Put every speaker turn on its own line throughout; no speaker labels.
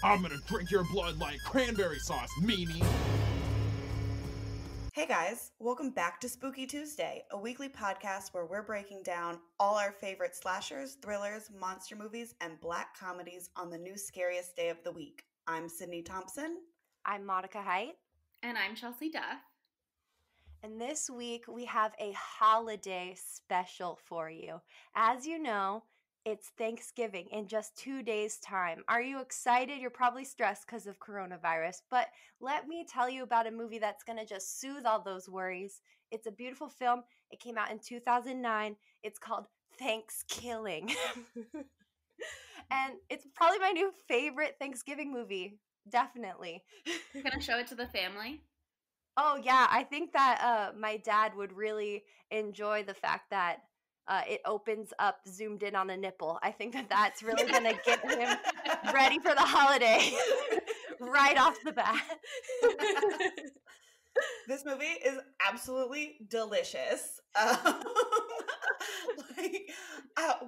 I'm gonna drink your blood like cranberry sauce, meanie.
Hey guys, welcome back to Spooky Tuesday, a weekly podcast where we're breaking down all our favorite slashers, thrillers, monster movies, and black comedies on the new scariest day of the week. I'm Sydney Thompson.
I'm Monica Height.
And I'm Chelsea Duff.
And this week we have a holiday special for you. As you know, it's Thanksgiving in just 2 days' time. Are you excited? You're probably stressed because of coronavirus, but let me tell you about a movie that's going to just soothe all those worries. It's a beautiful film. It came out in 2009. It's called ThanksKilling. And it's probably my new favorite Thanksgiving movie. Definitely.
Gonna show it to the family?
Oh, yeah. I think that my dad would really enjoy the fact that it opens up zoomed in on a nipple. I think that that's really going to get him ready for the holiday right off the bat.
This movie is absolutely delicious.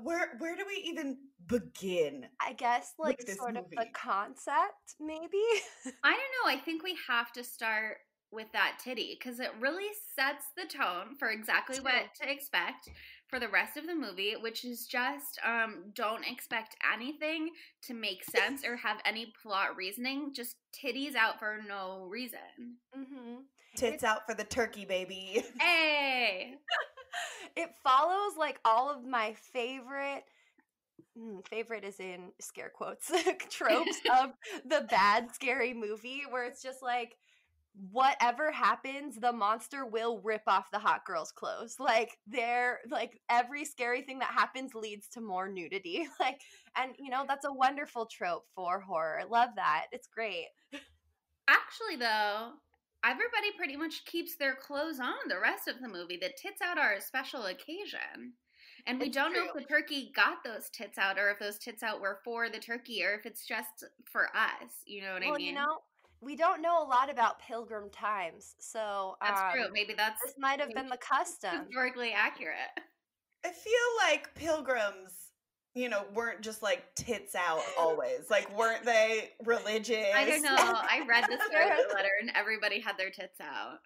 Where do we even begin?
I guess like sort of the concept, maybe?
I don't know. I think we have to start with that titty because it really sets the tone for exactly what to expect for the rest of the movie, which is just don't expect anything to make sense or have any plot reasoning, just titties out for no reason.
Mm-hmm.
Tits out for the turkey, baby.
Hey!
It follows like all of my favorite is in scare quotes, tropes of the bad scary movie where it's just like, whatever happens, the monster will rip off the hot girl's clothes. Like every scary thing that happens leads to more nudity. And that's a wonderful trope for horror. I love that. It's great.
Actually, though, everybody pretty much keeps their clothes on the rest of the movie. The tits out are a special occasion. And we don't know if the turkey got those tits out or if those tits out were for the turkey or if it's just for us. You know what I mean?
We don't know a lot about Pilgrim times, so
that's true. Maybe this
might have been the custom.
Historically accurate.
I feel like pilgrims, weren't just like tits out always. Like, weren't they religious?
I don't know. I read the Scarlet Letter and everybody had their tits out.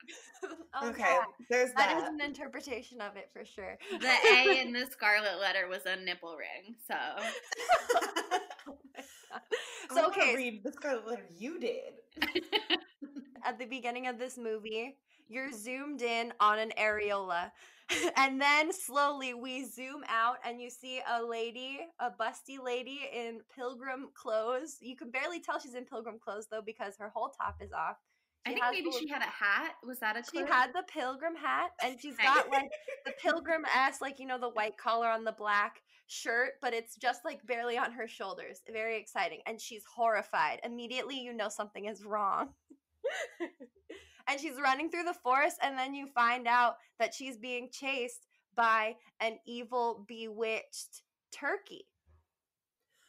Okay, yeah. There's that.
That is an interpretation of it for sure.
The A in the Scarlet Letter was a nipple ring, so.
So okay, read the Scarlet Letter you did.
At the beginning of this movie, you're zoomed in on an areola. And then slowly we zoom out and you see a busty lady in pilgrim clothes. You can barely tell she's in pilgrim clothes though because her whole top is off.
I think maybe she had a hat. Was that a clue?
She had the pilgrim hat and she's got like the pilgrim ass, like, the white collar on the black shirt, but it's just like barely on her shoulders. Very exciting. And she's horrified. Immediately you know something is wrong. And she's running through the forest and then you find out that she's being chased by an evil, bewitched turkey.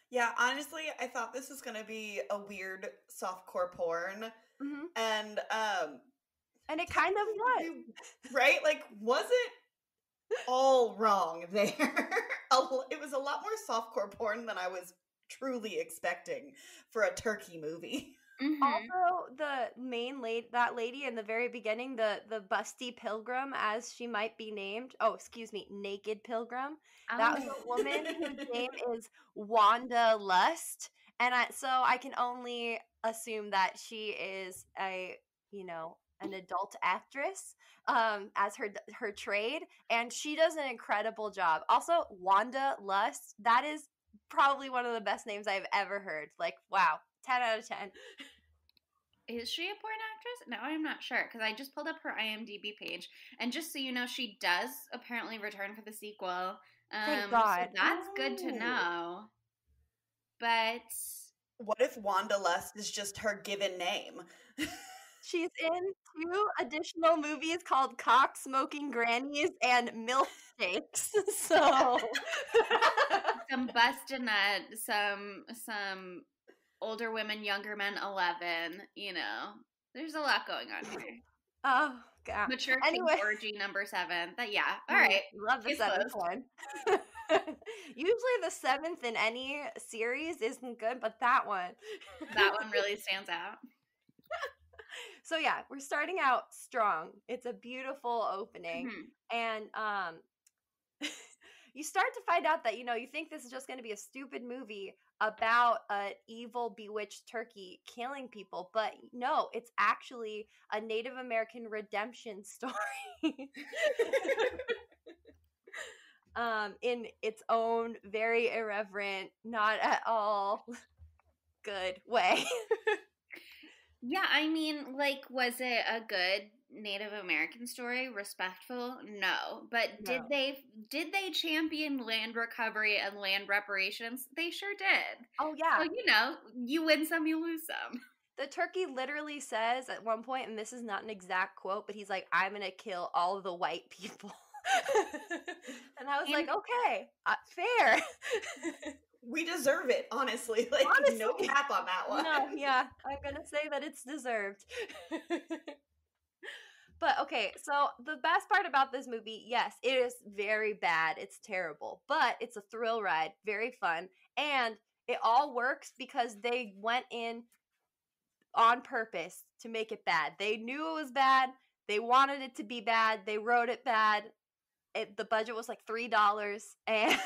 Yeah, honestly, I thought this was going to be a weird softcore porn.
Mm-hmm.
And
it kind of was.
Right? Like, wasn't all wrong there. It was a lot more softcore porn than I was truly expecting for a turkey movie.
Mm-hmm. Also, the main that lady in the very beginning, the busty pilgrim, as she might be named. Oh, excuse me, naked pilgrim. Oh. That was a woman whose name is Wanda Lust, and so I can only assume that she is an adult actress, as her trade, and she does an incredible job. Also, Wanda Lust. That is probably one of the best names I've ever heard. Like, wow. 10 out of 10.
Is she a porn actress? No, I'm not sure because I just pulled up her IMDb page. And just so you know, she does apparently return for the sequel.
Thank God.
So that's good to know. But
what if Wanda Lust is just her given name?
She's in 2 additional movies called Cock Smoking Grannies and Milkshakes. So
some bustinette, some older women, younger men, 11. There's a lot going on here.
Oh God!
Mature King orgy number 7. But yeah, all right.
Love the 7th one. Usually the 7th in any series isn't good, but that one
really stands out.
So yeah, we're starting out strong. It's a beautiful opening. And you start to find out that, you think this is just going to be a stupid movie about an evil, bewitched turkey killing people. But no, it's actually a Native American redemption story. In its own very irreverent, not at all good way.
Yeah, I mean, like, was it a good Native American story? Respectful? No. But
No.
did they champion land recovery and land reparations? They sure did.
Oh yeah.
So, you win some, you lose some.
The turkey literally says at one point, and this is not an exact quote, but he's like, "I'm gonna kill all the white people." And I was like, okay, fair.
We deserve it, honestly. Like,
honestly,
no cap on that one.
No, yeah, I'm gonna say that it's deserved. But okay, so the best part about this movie, yes, it is very bad. It's terrible, but it's a thrill ride, very fun, and it all works because they went in on purpose to make it bad. They knew it was bad. They wanted it to be bad. They wrote it bad. The budget was like $3, and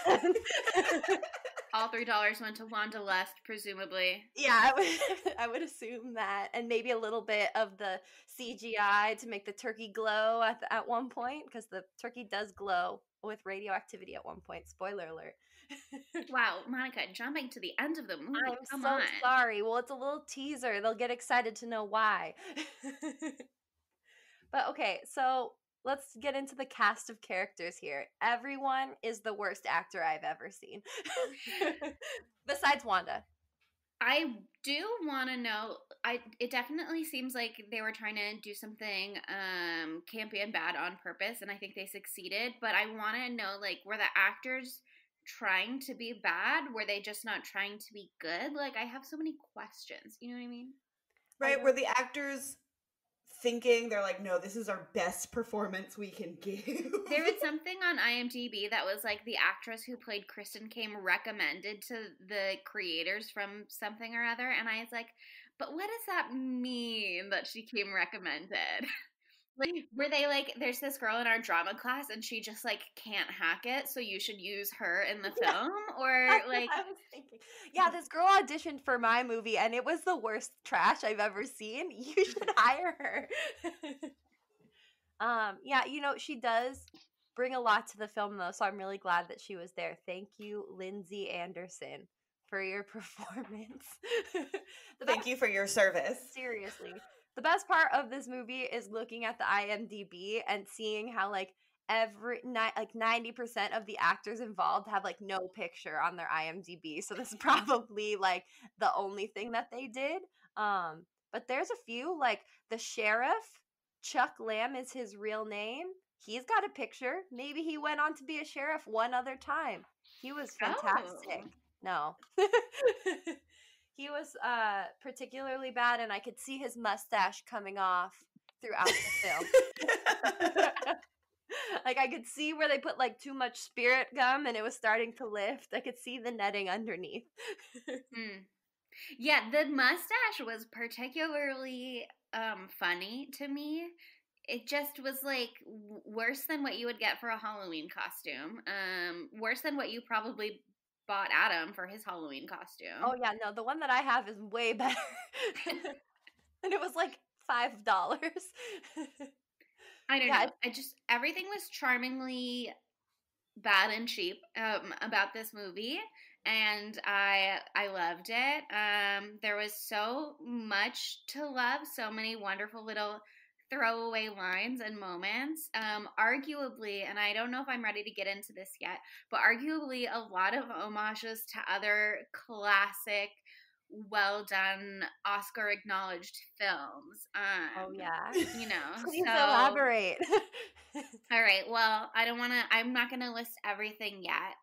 all $3 went to Wanda Lust, presumably.
Yeah, I would assume that, and maybe a little bit of the CGI to make the turkey glow at one point, because the turkey does glow with radioactivity at one point. Spoiler alert.
Wow, Monica, jumping to the end of the movie.
I'm so sorry. Well, it's a little teaser. They'll get excited to know why. But okay, so let's get into the cast of characters here. Everyone is the worst actor I've ever seen. Besides Wanda.
I do want to know, it definitely seems like they were trying to do something campy and bad on purpose, and I think they succeeded, but I want to know, like, were the actors trying to be bad? Were they just not trying to be good? Like, I have so many questions. You know what I mean?
Right, were the actors thinking, they're like, no, this is our best performance we can give?
There was something on IMDb that was like the actress who played Kristen came recommended to the creators from something or other, and I was like, but what does that mean that she came recommended? Like, were they like, there's this girl in our drama class and she just like can't hack it, so you should use her in the film? Or like,
I was thinking, yeah, this girl auditioned for my movie and it was the worst trash I've ever seen. You should hire her. Yeah, she does bring a lot to the film though, so I'm really glad that she was there. Thank you, Lindsay Anderson, for your performance.
Thank you for your service.
Seriously. The best part of this movie is looking at the IMDb and seeing how like 90% of the actors involved have like no picture on their IMDb. So this is probably like the only thing that they did. But there's a few, like the sheriff, Chuck Lamb is his real name. He's got a picture. Maybe he went on to be a sheriff one other time. He was fantastic. No. He was particularly bad, and I could see his mustache coming off throughout the film. Like, I could see where they put, like, too much spirit gum, and it was starting to lift. I could see the netting underneath.
Yeah, the mustache was particularly funny to me. It just was, like, worse than what you would get for a Halloween costume. Worse than what you probably bought Adam for his Halloween costume.
Oh yeah, no, the one that I have is way better. And it was like $5.
I don't know. Everything was charmingly bad and cheap about this movie, and I loved it. There was so much to love, so many wonderful little throwaway lines and moments. Arguably, and I don't know if I'm ready to get into this yet, but arguably a lot of homages to other classic, well done, Oscar acknowledged films.
Oh yeah.
Please
elaborate.
All right, well, I'm not gonna list everything yet,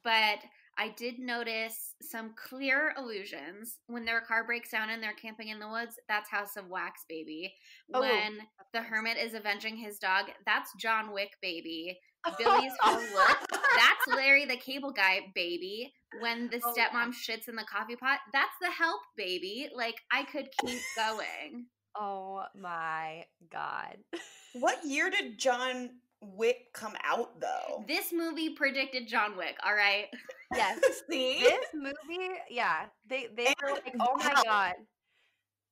but I did notice some clear allusions. When their car breaks down and they're camping in the woods, that's House of Wax, baby. When the hermit is avenging his dog, that's John Wick, baby. Billy's whole look, that's Larry the Cable Guy baby. When the stepmom shits in the coffee pot, that's the Help baby. Like, I could keep going.
Oh my God.
What year did John Wick come out, though?
This movie predicted John Wick, all right?
Yes.
See?
This movie, yeah. They were like, oh my God.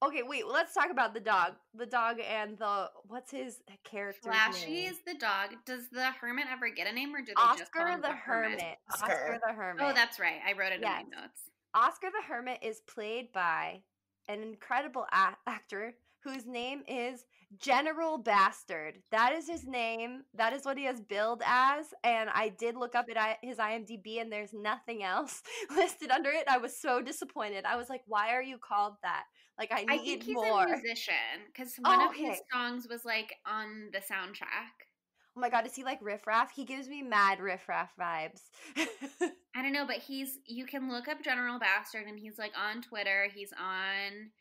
Okay, wait, let's talk about the dog. The dog and what's his character's
Flashy
name?
is the dog. Does the hermit ever get a name, or do they just call
Oscar
him
the Hermit. Oscar the Hermit.
Oh, that's right. I wrote it in my notes.
Oscar the Hermit is played by an incredible actor whose name is General Bastard. That is his name. That is what he has billed as. And I did look up at his IMDb, and there's nothing else listed under it. I was so disappointed. I was like, why are you called that? Like, I think
he's
more.
a musician, because one of his songs was, like, on the soundtrack.
Oh my God, is he like Riff Raff? He gives me mad Riff Raff vibes.
I don't know, but you can look up General Bastard, and he's, like, on Twitter, he's on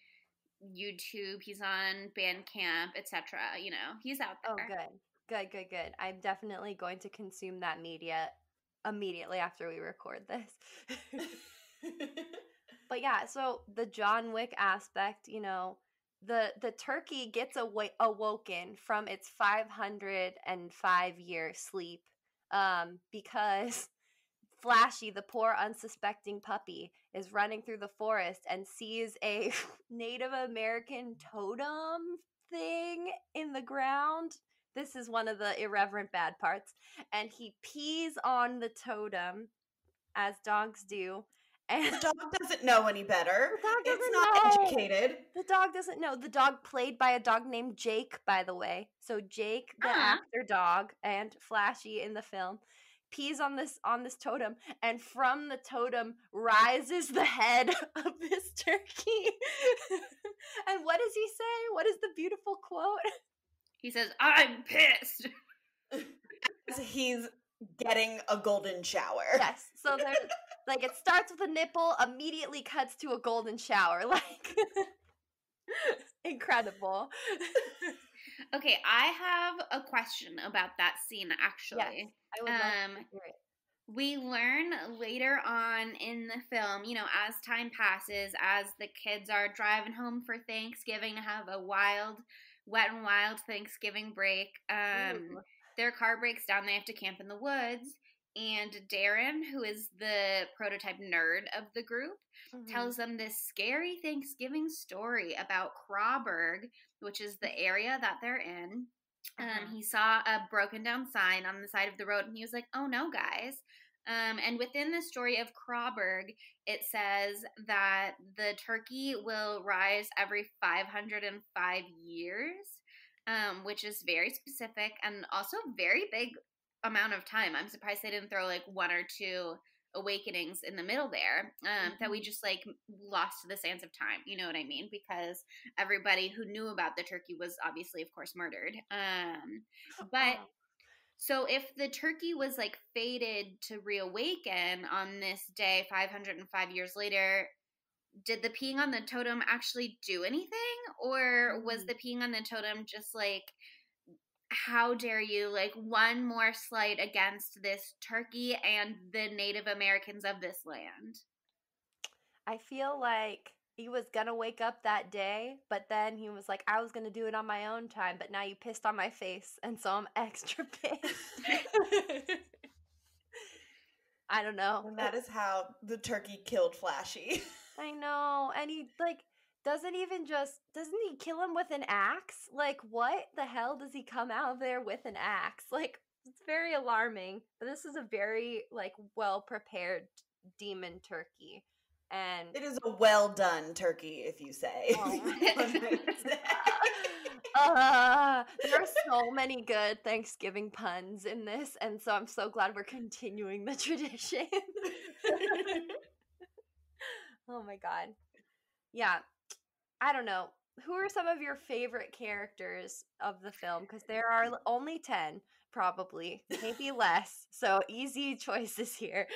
YouTube, he's on Bandcamp, etc. You know, he's out there.
Oh, good. I'm definitely going to consume that media immediately after we record this. But yeah, so the John Wick aspect, you know, the turkey gets awoken from its 505-year sleep because Flashy, the poor unsuspecting puppy, is running through the forest and sees a Native American totem thing in the ground. This is one of the irreverent bad parts. And he pees on the totem, as dogs do. And
the dog doesn't know any better.
The dog doesn't
it's not educated.
The dog doesn't know. The dog played by a dog named Jake, by the way. So Jake, the actor dog, and Flashy in the film, pees on this totem, and from the totem rises the head of this turkey. And what does he say? What is the beautiful quote?
He says, "I'm pissed."
He's getting a golden shower.
Yes. So there's like, it starts with a nipple, immediately cuts to a golden shower. Like, incredible.
Okay, I have a question about that scene, actually.
Yes, I would love to hear it.
We learn later on in the film, you know, as time passes, as the kids are driving home for Thanksgiving to have a wet and wild Thanksgiving break, their car breaks down, they have to camp in the woods, and Darren, who is the prototype nerd of the group, tells them this scary Thanksgiving story about Crawburg, which is the area that they're in. He saw a broken down sign on the side of the road, and he was like, "Oh no, guys." And within the story of Crawburg, it says that the turkey will rise every 505 years, which is very specific and also very big amount of time. I'm surprised they didn't throw like one or two awakenings in the middle there, that we just like lost to the sands of time, you know what I mean? Because everybody who knew about the turkey was obviously, of course, murdered. But so if the turkey was like fated to reawaken on this day 505 years later, did the peeing on the totem actually do anything? Or was the peeing on the totem just like, how dare you, like, one more slight against this turkey and the Native Americans of this land?
I feel like he was gonna wake up that day, but then he was like, I was gonna do it on my own time, but now you pissed on my face, and so I'm extra pissed. I don't know.
And that is how the turkey killed Flashy.
I know. And he, like, doesn't he kill him with an axe? Like, what the hell does he come out of there with an axe? Like, it's very alarming. But this is a very, like, well-prepared demon turkey. And
it is a well-done turkey, if you say.
There are so many good Thanksgiving puns in this, and so I'm so glad we're continuing the tradition. Oh my god. Yeah. I don't know. Who are some of your favorite characters of the film? Because there are only 10, probably. Maybe less. So easy choices here.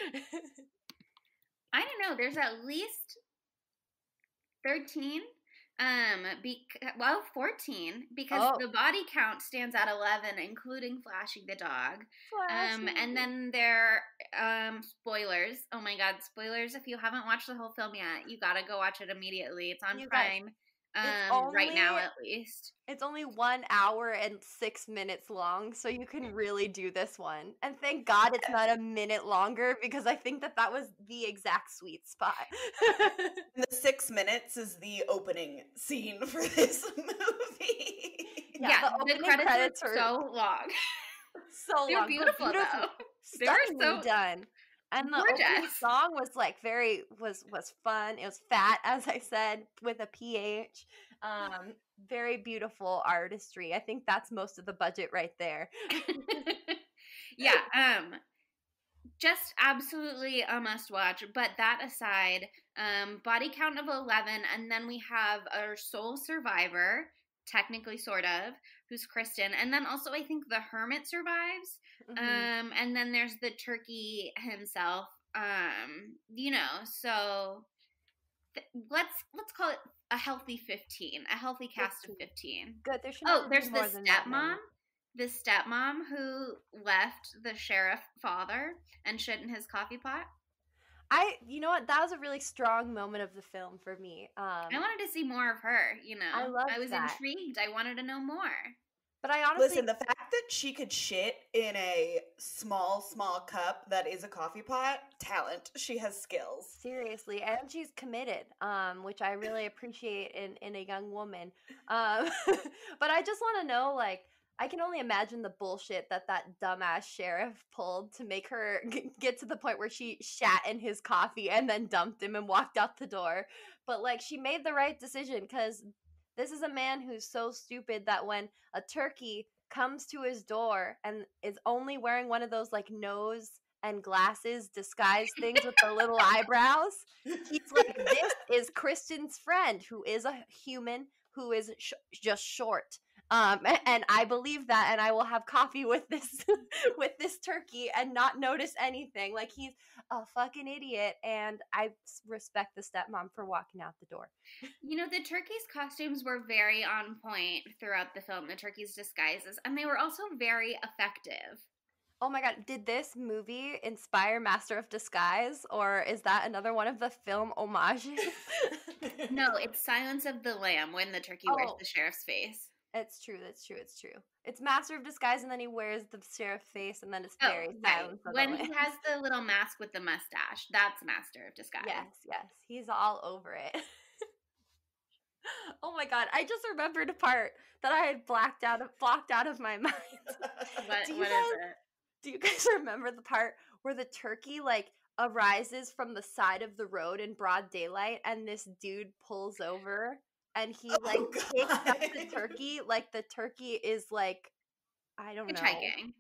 I don't know. There's at least 13. 14, because the body count stands at 11, including Flashy the dog. And then there spoilers. Oh my god, spoilers. If you haven't watched the whole film yet, you gotta go watch it immediately. It's on
You guys,
Prime.
it's
Right now at least.
It's only 1 hour and 6 minutes long, so you can really do this one. And thank God it's not a minute longer, because I think that was the exact sweet spot.
The 6 minutes is the opening scene for this movie.
Yeah, the credits are so long.
So
They're
long.
beautiful though.
They were so done. And the
gorgeous.
opening song was like was fun. It was fat, as I said, with a PH. Very beautiful artistry. I think that's most of the budget right there.
Yeah, just absolutely a must watch. But that aside, body count of 11, and then we have our sole survivor, technically sort of, who's Kristen, and then also I think the hermit survives.
Mm-hmm.
And then there's the turkey himself. So let's call it a healthy 15, a healthy cast of 15.
Good. There should
there's the stepmom. The stepmom who left the sheriff father and shit in his coffee pot.
You know what? That was a really strong moment of the film for me.
I wanted to see more of her, I was intrigued. I wanted to know more.
But I honestly...
Listen, the fact that she could shit in a small cup that is a coffee pot, talent. She has skills.
Seriously, and she's committed, which I really appreciate in a young woman. But I just want to know, like, I can only imagine the bullshit that dumbass sheriff pulled to make her get to the point where she shat in his coffee and then dumped him and walked out the door. But, like, she made the right decision, because this is a man who's so stupid that when a turkey comes to his door and is only wearing one of those, like, nose and glasses disguise things with the little eyebrows, he's like, this is Kristen's friend, who is a human, who is just short. And I believe that, and I will have coffee with this with this turkey and not notice anything. Like, he's a fucking idiot, and I respect the stepmom for walking out the door.
The turkey's costumes were very on point throughout the film, the turkey's disguises, and they were also very effective.
Oh my god, did this movie inspire Master of Disguise, or is that another one of the film homages?
No, it's Silence of the Lamb, when the turkey wears the sheriff's face.
It's true. It's Master of Disguise, and then he wears the sheriff's face, and then it's very Silence of the Lamb.
When he has the little mask with the mustache, that's Master of Disguise.
Yes, he's all over it. Oh my god, I just remembered a part that I had blocked out of my mind.
What is it?
Do you guys remember the part where the turkey, like, arises from the side of the road in broad daylight, and this dude pulls over, and he takes up the turkey, like the turkey is like, I don't know.
Hitchhiking.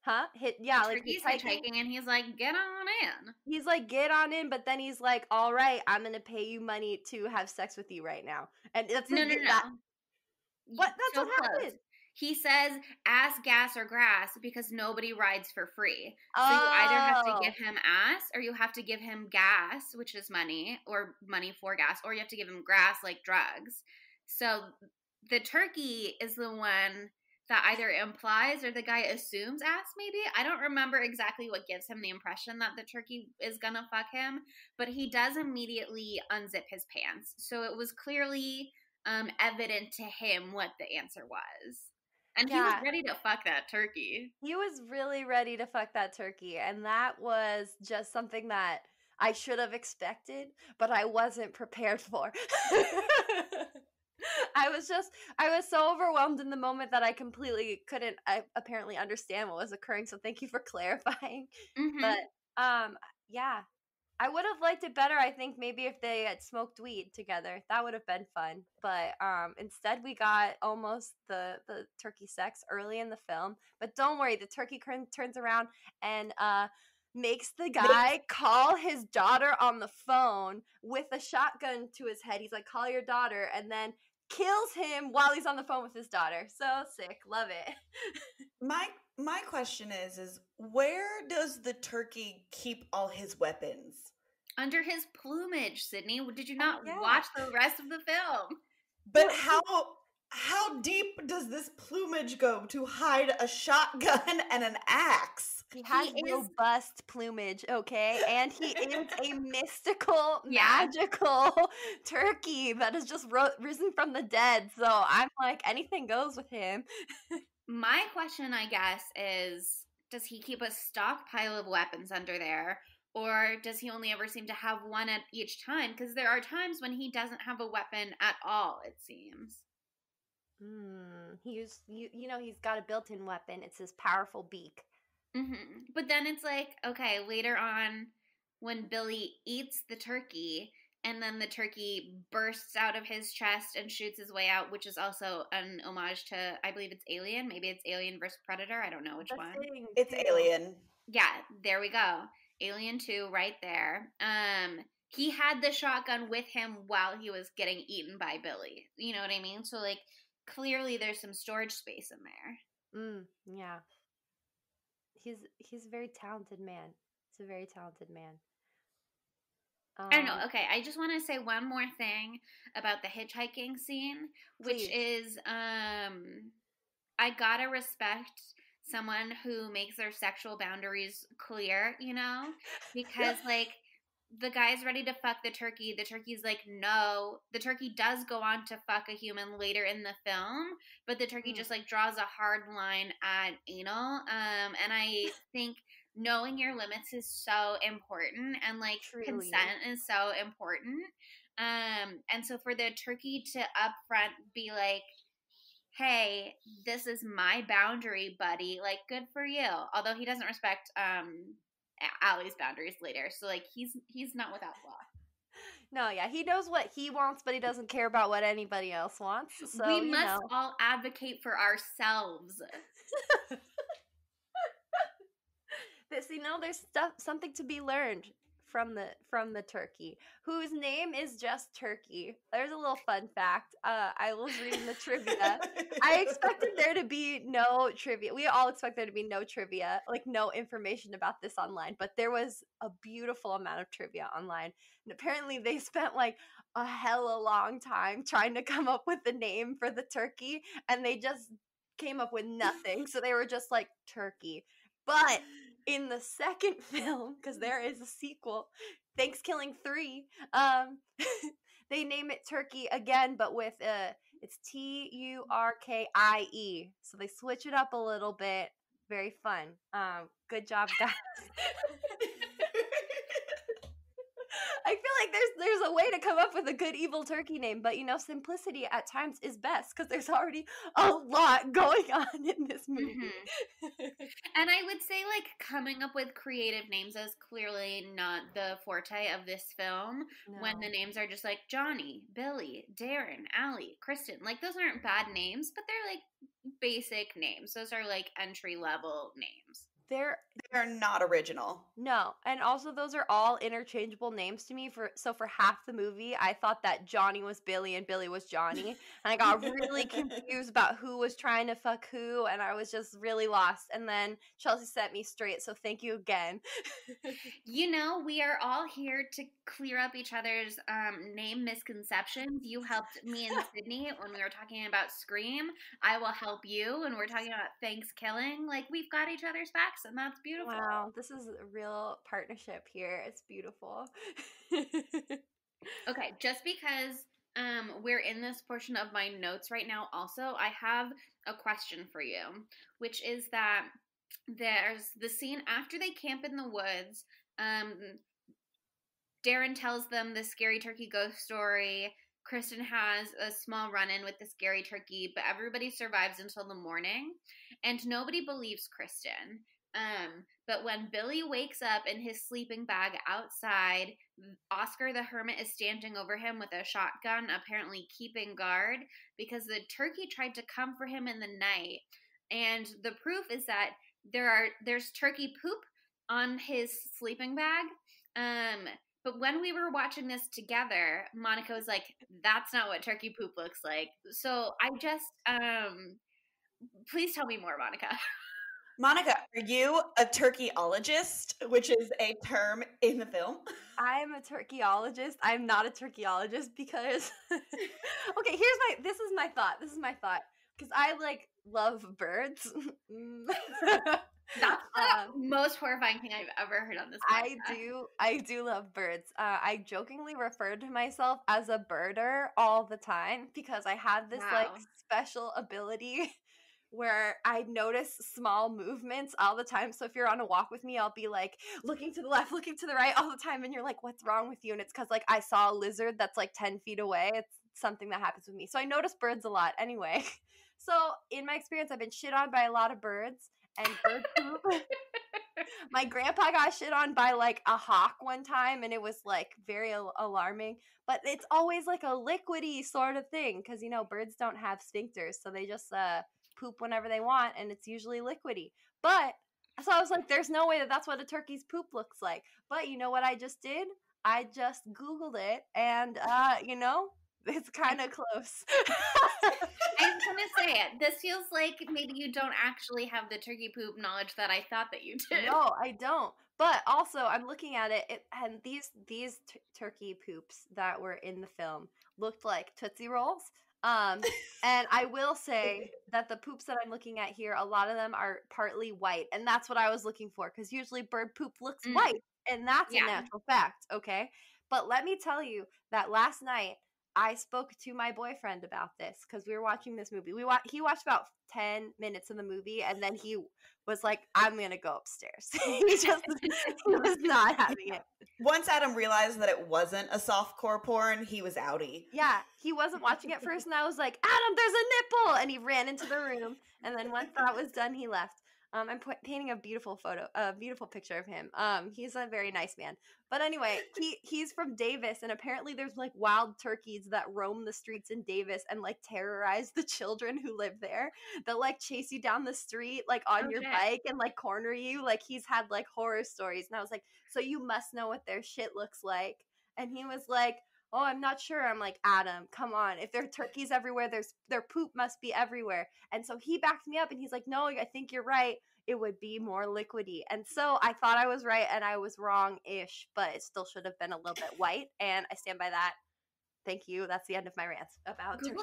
Huh?
Turkey's hitchhiking, and he's like, get on in.
He's like, get on in, but then he's like, all right, I'm going to pay you money to have sex with you right now. And that's
No.
What? That's
so
what happened.
He says, ass, gas, or grass, because nobody rides for free. So you either have to give him ass, or you have to give him gas, which is money, or money for gas, or you have to give him grass, like drugs. So the turkey is the one that either implies or the guy assumes ass, maybe. I don't remember exactly what gives him the impression that the turkey is gonna fuck him, but he does immediately unzip his pants. So it was clearly evident to him what the answer was. And he was ready to fuck that turkey.
He was really ready to fuck that turkey. And that was just something that I should have expected, but I wasn't prepared for. I was so overwhelmed in the moment that I completely couldn't apparently understand what was occurring. So thank you for clarifying.
Mm-hmm.
But yeah. I would have liked it better, I think, maybe if they had smoked weed together. That would have been fun. But instead we got almost the turkey sex early in the film. But don't worry, the turkey turns around and makes the guy call his daughter on the phone with a shotgun to his head. He's like, call your daughter, and then kills him while he's on the phone with his daughter. So sick. Love it.
My question is where does the turkey keep all his weapons?
Under his plumage, Sydney. Did you not watch the rest of the film?
But How deep does this plumage go to hide a shotgun and an axe?
He has robust plumage, okay? And he is a mystical, magical turkey that has just risen from the dead. So I'm like, anything goes with him.
My question, I guess, is does he keep a stockpile of weapons under there? Or does he only ever seem to have one at each time? Because there are times when he doesn't have a weapon at all, it seems.
He's got a built-in weapon. It's his powerful beak.
Mm-hmm. But then it's like, okay, later on when Billy eats the turkey and then the turkey bursts out of his chest and shoots his way out, which is also an homage to, I believe it's Alien. Maybe it's Alien versus Predator. I don't know which one.
It's Alien.
Yeah, there we go. Alien 2 right there. He had the shotgun with him while he was getting eaten by Billy. You know what I mean? So, like, clearly there's some storage space in there.
Yeah. He's a very talented man. He's a very talented man.
I know. Okay, I just want to say one more thing about the hitchhiking scene, which is I gotta respect someone who makes their sexual boundaries clear, you know? Because, like, the guy's ready to fuck the turkey. The turkey's like, no. The turkey does go on to fuck a human later in the film, but the turkey just, like, draws a hard line at anal. And I think knowing your limits is so important, and, like, consent is so important. And so for the turkey to upfront be like, hey, this is my boundary, buddy, like, good for you. Although he doesn't respect Allie's boundaries later, so, like, he's not without flaw.
No, yeah, he knows what he wants, but he doesn't care about what anybody else wants. So
we must all advocate for ourselves.
There's something to be learned from the turkey, whose name is just Turkey. There's a little fun fact. I was reading the trivia. I expected there to be no trivia. We all expect there to be no trivia, like no information about this online, but there was a beautiful amount of trivia online. And apparently they spent like a hella long time trying to come up with the name for the turkey, and they just came up with nothing. So they were just like Turkey. But in the second film, because there is a sequel, ThanksKilling 3, they name it Turkey again, but with it's Turkie. So they switch it up a little bit. Very fun. Good job, guys. I feel like there's a way to come up with a good evil turkey name, but simplicity at times is best because there's already a lot going on in this movie.
Mm-hmm. And I would say, like, coming up with creative names is clearly not the forte of this film. No. When the names are just like Johnny, Billy, Darren, Allie, Kristen. Like, those aren't bad names, but they're like basic names. Those are like entry level names.
They're not original.
No. And also those are all interchangeable names to me. So for half the movie, I thought that Johnny was Billy and Billy was Johnny. And I got really confused about who was trying to fuck who, and I was just really lost. And then Chelsea set me straight, so thank you again.
We are all here to clear up each other's name misconceptions. You helped me and Sydney when we were talking about Scream. I will help you when we're talking about ThanksKilling. Like, we've got each other's backs, and that's beautiful.
Wow, this is a real partnership here. It's beautiful.
Okay, just because we're in this portion of my notes right now, also, I have a question for you, which is that there's the scene after they camp in the woods. Darren tells them the scary turkey ghost story. Kristen has a small run-in with the scary turkey, but everybody survives until the morning, and nobody believes Kristen. But when Billy wakes up in his sleeping bag outside, Oscar the Hermit is standing over him with a shotgun, apparently keeping guard, because the turkey tried to come for him in the night. And the proof is that there's turkey poop on his sleeping bag. But when we were watching this together, Monica was like, that's not what turkey poop looks like. So I just, please tell me more, Monica.
Monica, are you a turkeyologist, which is a term in the film?
I'm a turkeyologist. I'm not a turkeyologist because okay, this is my thought. Because I like love birds.
That's the most horrifying thing I've ever heard on this podcast.
I do love birds. I jokingly refer to myself as a birder all the time because I have this like special ability where I notice small movements all the time. So if you're on a walk with me, I'll be like looking to the left, looking to the right all the time. And you're like, what's wrong with you? And it's because like I saw a lizard that's like 10 feet away. It's something that happens with me. So I notice birds a lot anyway. So in my experience, I've been shit on by a lot of birds and bird poop. My grandpa got shit on by like a hawk one time and it was like very alarming. But it's always like a liquidy sort of thing because, you know, birds don't have sphincters. So they just poop whenever they want, and it's usually liquidy. But so I was like, there's no way that that's what a turkey's poop looks like. But you know what I just did? I just Googled it, and you know, it's kind of close.
I was gonna say it. This feels like maybe you don't actually have the turkey poop knowledge that I thought that you did.
No, I don't. But also, I'm looking at it, and these turkey poops that were in the film looked like Tootsie Rolls. And I will say that the poops that I'm looking at here, a lot of them are partly white, and that's what I was looking for, because usually bird poop looks white, and that's a natural fact, okay? But let me tell you that last night, I spoke to my boyfriend about this, because we were watching this movie. He watched about 10 minutes of the movie, and then he was like, I'm going to go upstairs. he was not having it.
Once Adam realized that it wasn't a softcore porn, he was outie.
Yeah, he wasn't watching it first, and I was like, Adam, there's a nipple! And he ran into the room, and then once that was done, he left. I'm painting a beautiful picture of him. He's a very nice man. But anyway, he's from Davis, and apparently there's like wild turkeys that roam the streets in Davis and like terrorize the children who live there. They'll like chase you down the street like on your bike and like corner you. Like he's had like horror stories. And I was like, so you must know what their shit looks like. And he was like, oh, I'm not sure. I'm like, Adam, come on. If there are turkeys everywhere, their poop must be everywhere. And so he backed me up and he's like, no, I think you're right. It would be more liquidy. And so I thought I was right and I was wrong-ish, but it still should have been a little bit white. And I stand by that. Thank you. That's the end of my rant about turkey.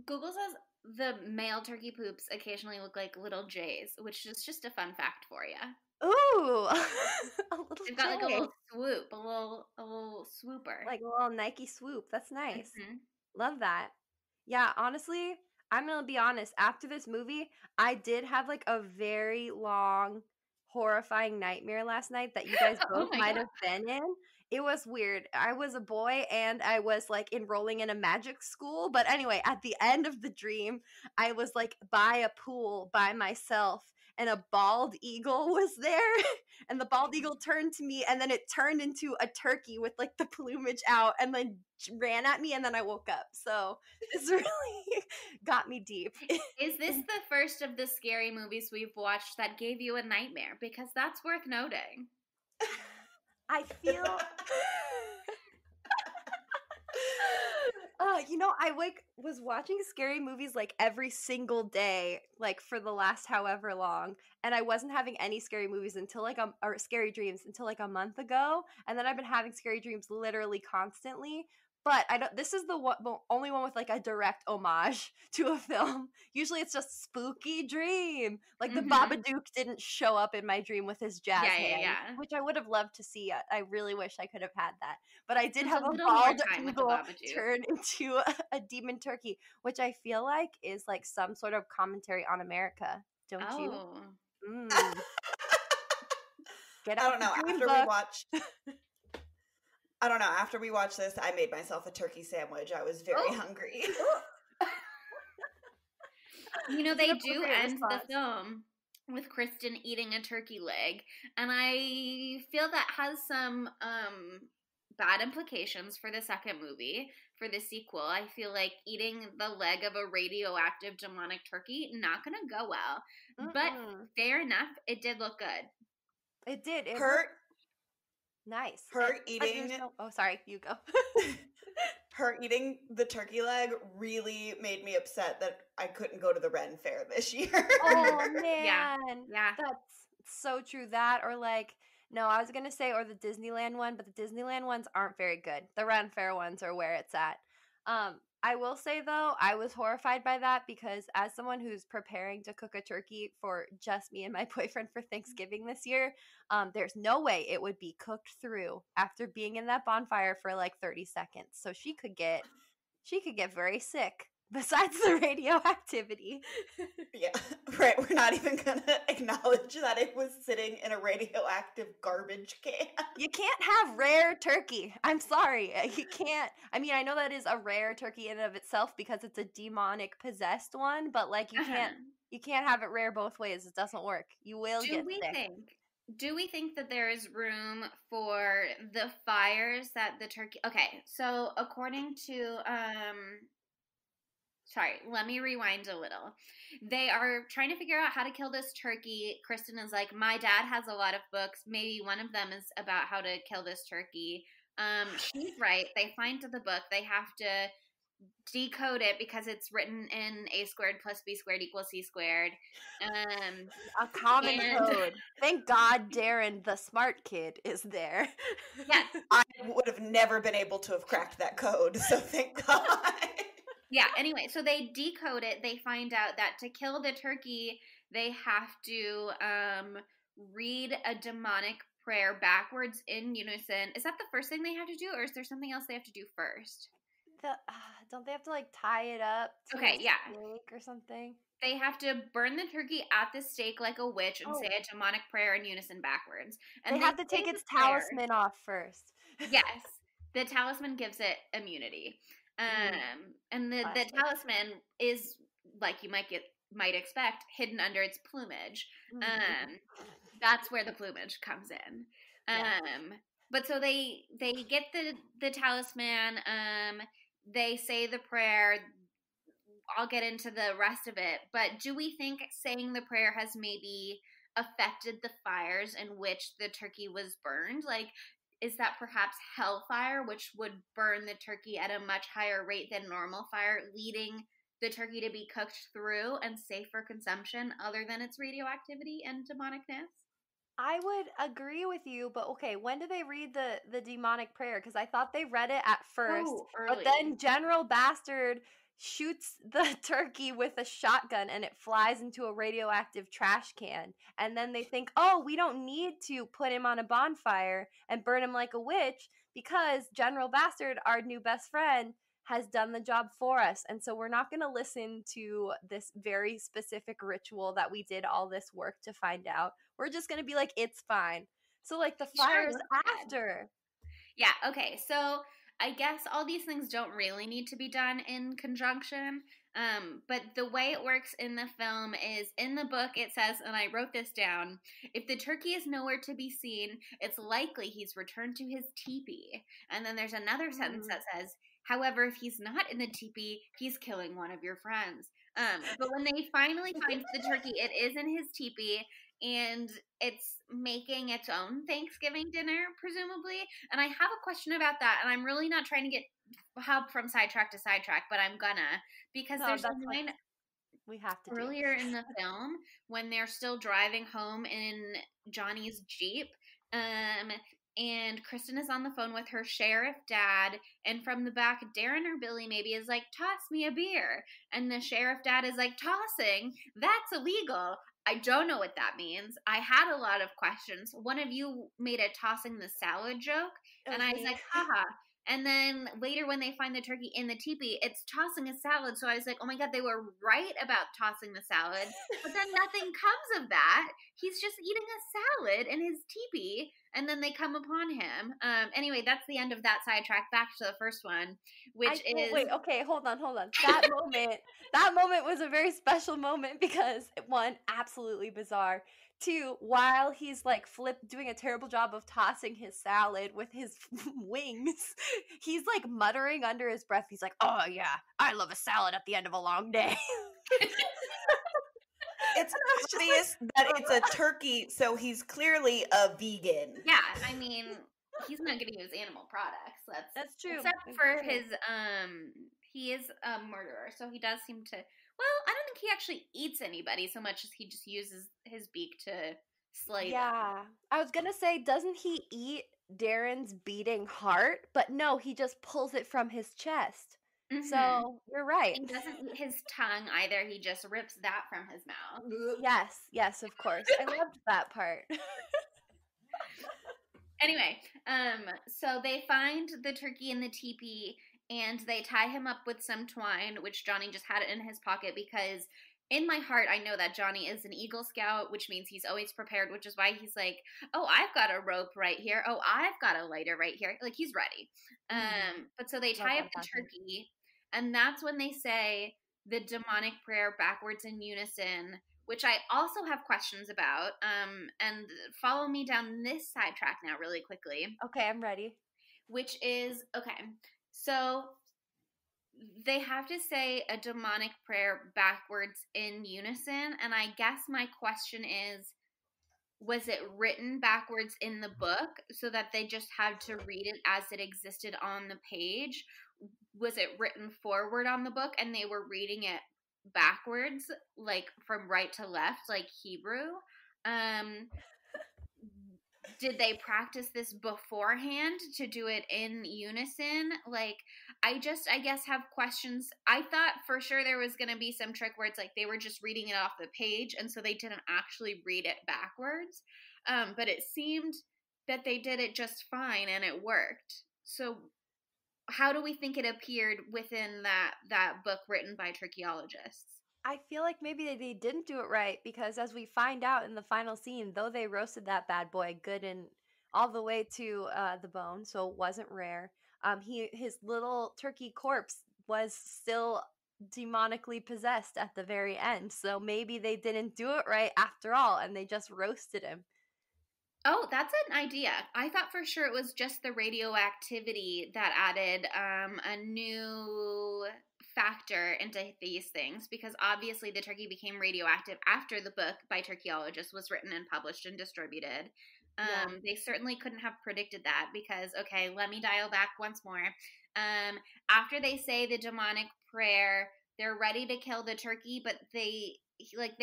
Google says the male turkey poops occasionally look like little J's, which is just a fun fact for you.
Ooh, a little
They've got like a little swoop, a little swooper.
Like a little Nike swoop. That's nice. Mm-hmm. Love that. Yeah, honestly, I'm going to be honest. After this movie, I did have like a very long, horrifying nightmare last night that you guys both might have been in. It was weird. I was a boy and I was like enrolling in a magic school. But anyway, at the end of the dream, I was like by a pool by myself. And a bald eagle was there, and the bald eagle turned to me, and then it turned into a turkey with like the plumage out, and then ran at me, and then I woke up. So this really got me deep.
Is this the first of the scary movies we've watched that gave you a nightmare? Because that's worth noting.
I feel... you know, I was watching scary movies like every single day, like for the last however long, and I wasn't having any scary movies until like or scary dreams until like a month ago, and then I've been having scary dreams literally constantly. But this is the only one with like a direct homage to a film. Usually it's just spooky dream. Like the Babadook didn't show up in my dream with his jazz hands, which I would have loved to see. I really wish I could have had that. But I did have a bald eagle turn into a demon turkey, which I feel like is like some sort of commentary on America. Don't you?
Get out. I don't know. After we watched this, I made myself a turkey sandwich. I was very hungry.
You know, they do end the film with Kristen eating a turkey leg. And I feel that has some bad implications for the second movie, for the sequel. I feel like eating the leg of a radioactive demonic turkey, not going to go well. But fair enough, it did look good.
It did. It
hurt.
Nice.
Her eating...
Oh, sorry. You go.
Her eating the turkey leg really made me upset that I couldn't go to the Ren Fair this year.
Oh, man.
Yeah.
That's so true. That, or like, No, I was going to say, or the Disneyland one, but the Disneyland ones aren't very good. The Ren Fair ones are where it's at. I will say, though, I was horrified by that because as someone who's preparing to cook a turkey for just me and my boyfriend for Thanksgiving this year, there's no way it would be cooked through after being in that bonfire for like 30 seconds. So she could get very sick besides the radioactivity.
Yeah, right. We're not even going to acknowledge that it was sitting in a radioactive garbage can.
You can't have rare turkey. I'm sorry. You can't. I mean, I know that is a rare turkey in and of itself because it's a demonic possessed one, but like you can't have it rare both ways. It doesn't work. You will get sick.
Do we think that there is room for the fires that the turkey... Okay, so according to... Sorry, let me rewind a little. They are trying to figure out how to kill this turkey. Kristen is like, my dad has a lot of books. Maybe one of them is about how to kill this turkey. She's right. They find the book. They have to decode it because it's written in A squared plus B squared equals C squared.
A common code. Thank God Darren, the smart kid, is there.
Yes.
I would have never been able to have cracked that code, so thank God.
Yeah, anyway, so they decode it. They find out that to kill the turkey, they have to read a demonic prayer backwards in unison. Is that the first thing they have to do, or is there something else they have to do first?
Don't they have to like tie it up to a stake or something? They
have to burn the turkey at the stake like a witch and say a demonic prayer in unison backwards. And
they have to take its talisman off first.
Yes, the talisman gives it immunity. And the talisman is, like you might expect, hidden under its plumage. That's where the plumage comes in. But so they get the talisman. They say the prayer. I'll get into the rest of it. But do we think saying the prayer has maybe affected the fires in which the turkey was burned? Like, is that perhaps hellfire, which would burn the turkey at a much higher rate than normal fire, leading the turkey to be cooked through and safe for consumption other than its radioactivity and demonicness?
I would agree with you, but okay, when do they read the demonic prayer? Because I thought they read it at first, but then General Bastard shoots the turkey with a shotgun and it flies into a radioactive trash can. And then they think, oh, we don't need to put him on a bonfire and burn him like a witch because General Bastard, our new best friend, has done the job for us. And so we're not going to listen to this very specific ritual that we did all this work to find out. We're just going to be like, it's fine. So like the fire's after.
Yeah, okay. So I guess all these things don't really need to be done in conjunction. But the way it works in the film is, in the book it says, and I wrote this down, if the turkey is nowhere to be seen, it's likely he's returned to his teepee. And then there's another sentence that says, however, if he's not in the teepee, he's killing one of your friends. But when they finally find the turkey, it is in his teepee, and it's making its own Thanksgiving dinner, presumably. And I have a question about that, and I'm really not trying to hop from sidetrack to sidetrack, but I'm gonna, because there's a line
we have to
earlier in the film when they're still driving home in Johnny's Jeep, and Kristen is on the phone with her sheriff dad, and from the back, Darren or Billy maybe is like, toss me a beer. And the sheriff dad is like, tossing? That's illegal. I don't know what that means. I had a lot of questions. One of you made a tossing the salad joke, and I was like, haha. And then later when they find the turkey in the teepee, it's tossing a salad. So I was like, oh my God, they were right about tossing the salad. But then nothing comes of that. He's just eating a salad in his teepee, and then they come upon him. Anyway, that's the end of that sidetrack. Back to the first one, which is...
Wait, okay, hold on. That moment was a very special moment because, one, absolutely bizarre. Two, while he's like doing a terrible job of tossing his salad with his wings, he's like muttering under his breath. He's like, oh yeah, I love a salad at the end of a long day.
It's obvious that it's a turkey, so he's clearly a vegan.
Yeah, I mean, he's not going to use animal products.
That's true.
Except for his, he is a murderer, so he does seem to... Well, I don't think he actually eats anybody so much as he just uses his beak to slay them.
Yeah. I was going to say, doesn't he eat Darren's beating heart? But no, he just pulls it from his chest.
Mm-hmm.
So you're right.
He doesn't eat his tongue either. He just rips that from his mouth.
Yes, of course. I loved that part.
Anyway, so they find the turkey in the teepee and they tie him up with some twine, which Johnny just had it in his pocket because in my heart, I know that Johnny is an Eagle Scout, which means he's always prepared, which is why he's like, oh, I've got a rope right here. Oh, I've got a lighter right here. Like, he's ready. But so they tie up the turkey, and that's when they say the demonic prayer backwards in unison, which I also have questions about. And follow me down this sidetrack now really quickly.
Okay, I'm ready.
Which is, okay, so they have to say a demonic prayer backwards in unison. And I guess my question is, was it written backwards in the book so that they just had to read it as it existed on the page? Was it written forward on the book and they were reading it backwards, like from right to left, like Hebrew? Did they practice this beforehand to do it in unison? Like, I guess have questions. I thought for sure there was going to be some trick where it's like they were just reading it off the page and so they didn't actually read it backwards. But it seemed that they did it just fine and it worked. So how do we think it appeared within that book written by turkeyologists?
I feel like maybe they didn't do it right because as we find out in the final scene, though they roasted that bad boy good and all the way to the bone, so it wasn't rare, his little turkey corpse was still demonically possessed at the very end. So maybe they didn't do it right after all and they just roasted him.
Oh, that's an idea. I thought for sure it was just the radioactivity that added a new factor into these things because obviously the turkey became radioactive after the book by turkeyologists was written and published and distributed. They certainly couldn't have predicted that because, okay, let me dial back once more. After they say the demonic prayer, they're ready to kill the turkey, but they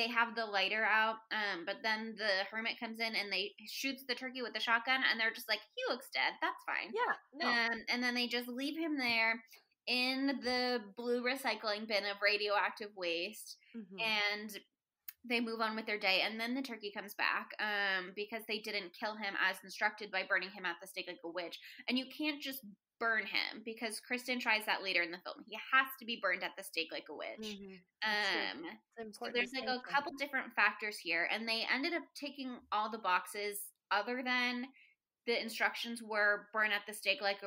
have the lighter out, but then the hermit comes in and they shoots the turkey with the shotgun and they're just like, he looks dead, that's fine. And then they just leave him there in the blue recycling bin of radioactive waste, and they move on with their day. And then the turkey comes back because they didn't kill him as instructed by burning him at the stake like a witch. And you can't just burn him because Kristen tries that later in the film. He has to be burned at the stake like a witch. So there's like a couple different factors here, and they ended up taking all the boxes other than the instructions were burn at the stake like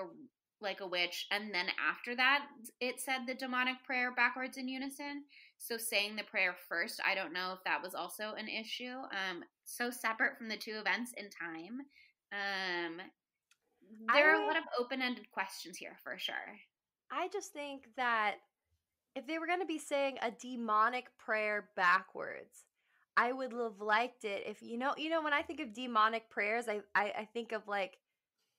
a witch, and then after that it said the demonic prayer backwards in unison. So saying the prayer first, I don't know if that was also an issue. So separate from the two events in time. There are a lot of open-ended questions here for sure.
I just think that if they were going to be saying a demonic prayer backwards, I would have liked it if, you know, when I think of demonic prayers, I think of like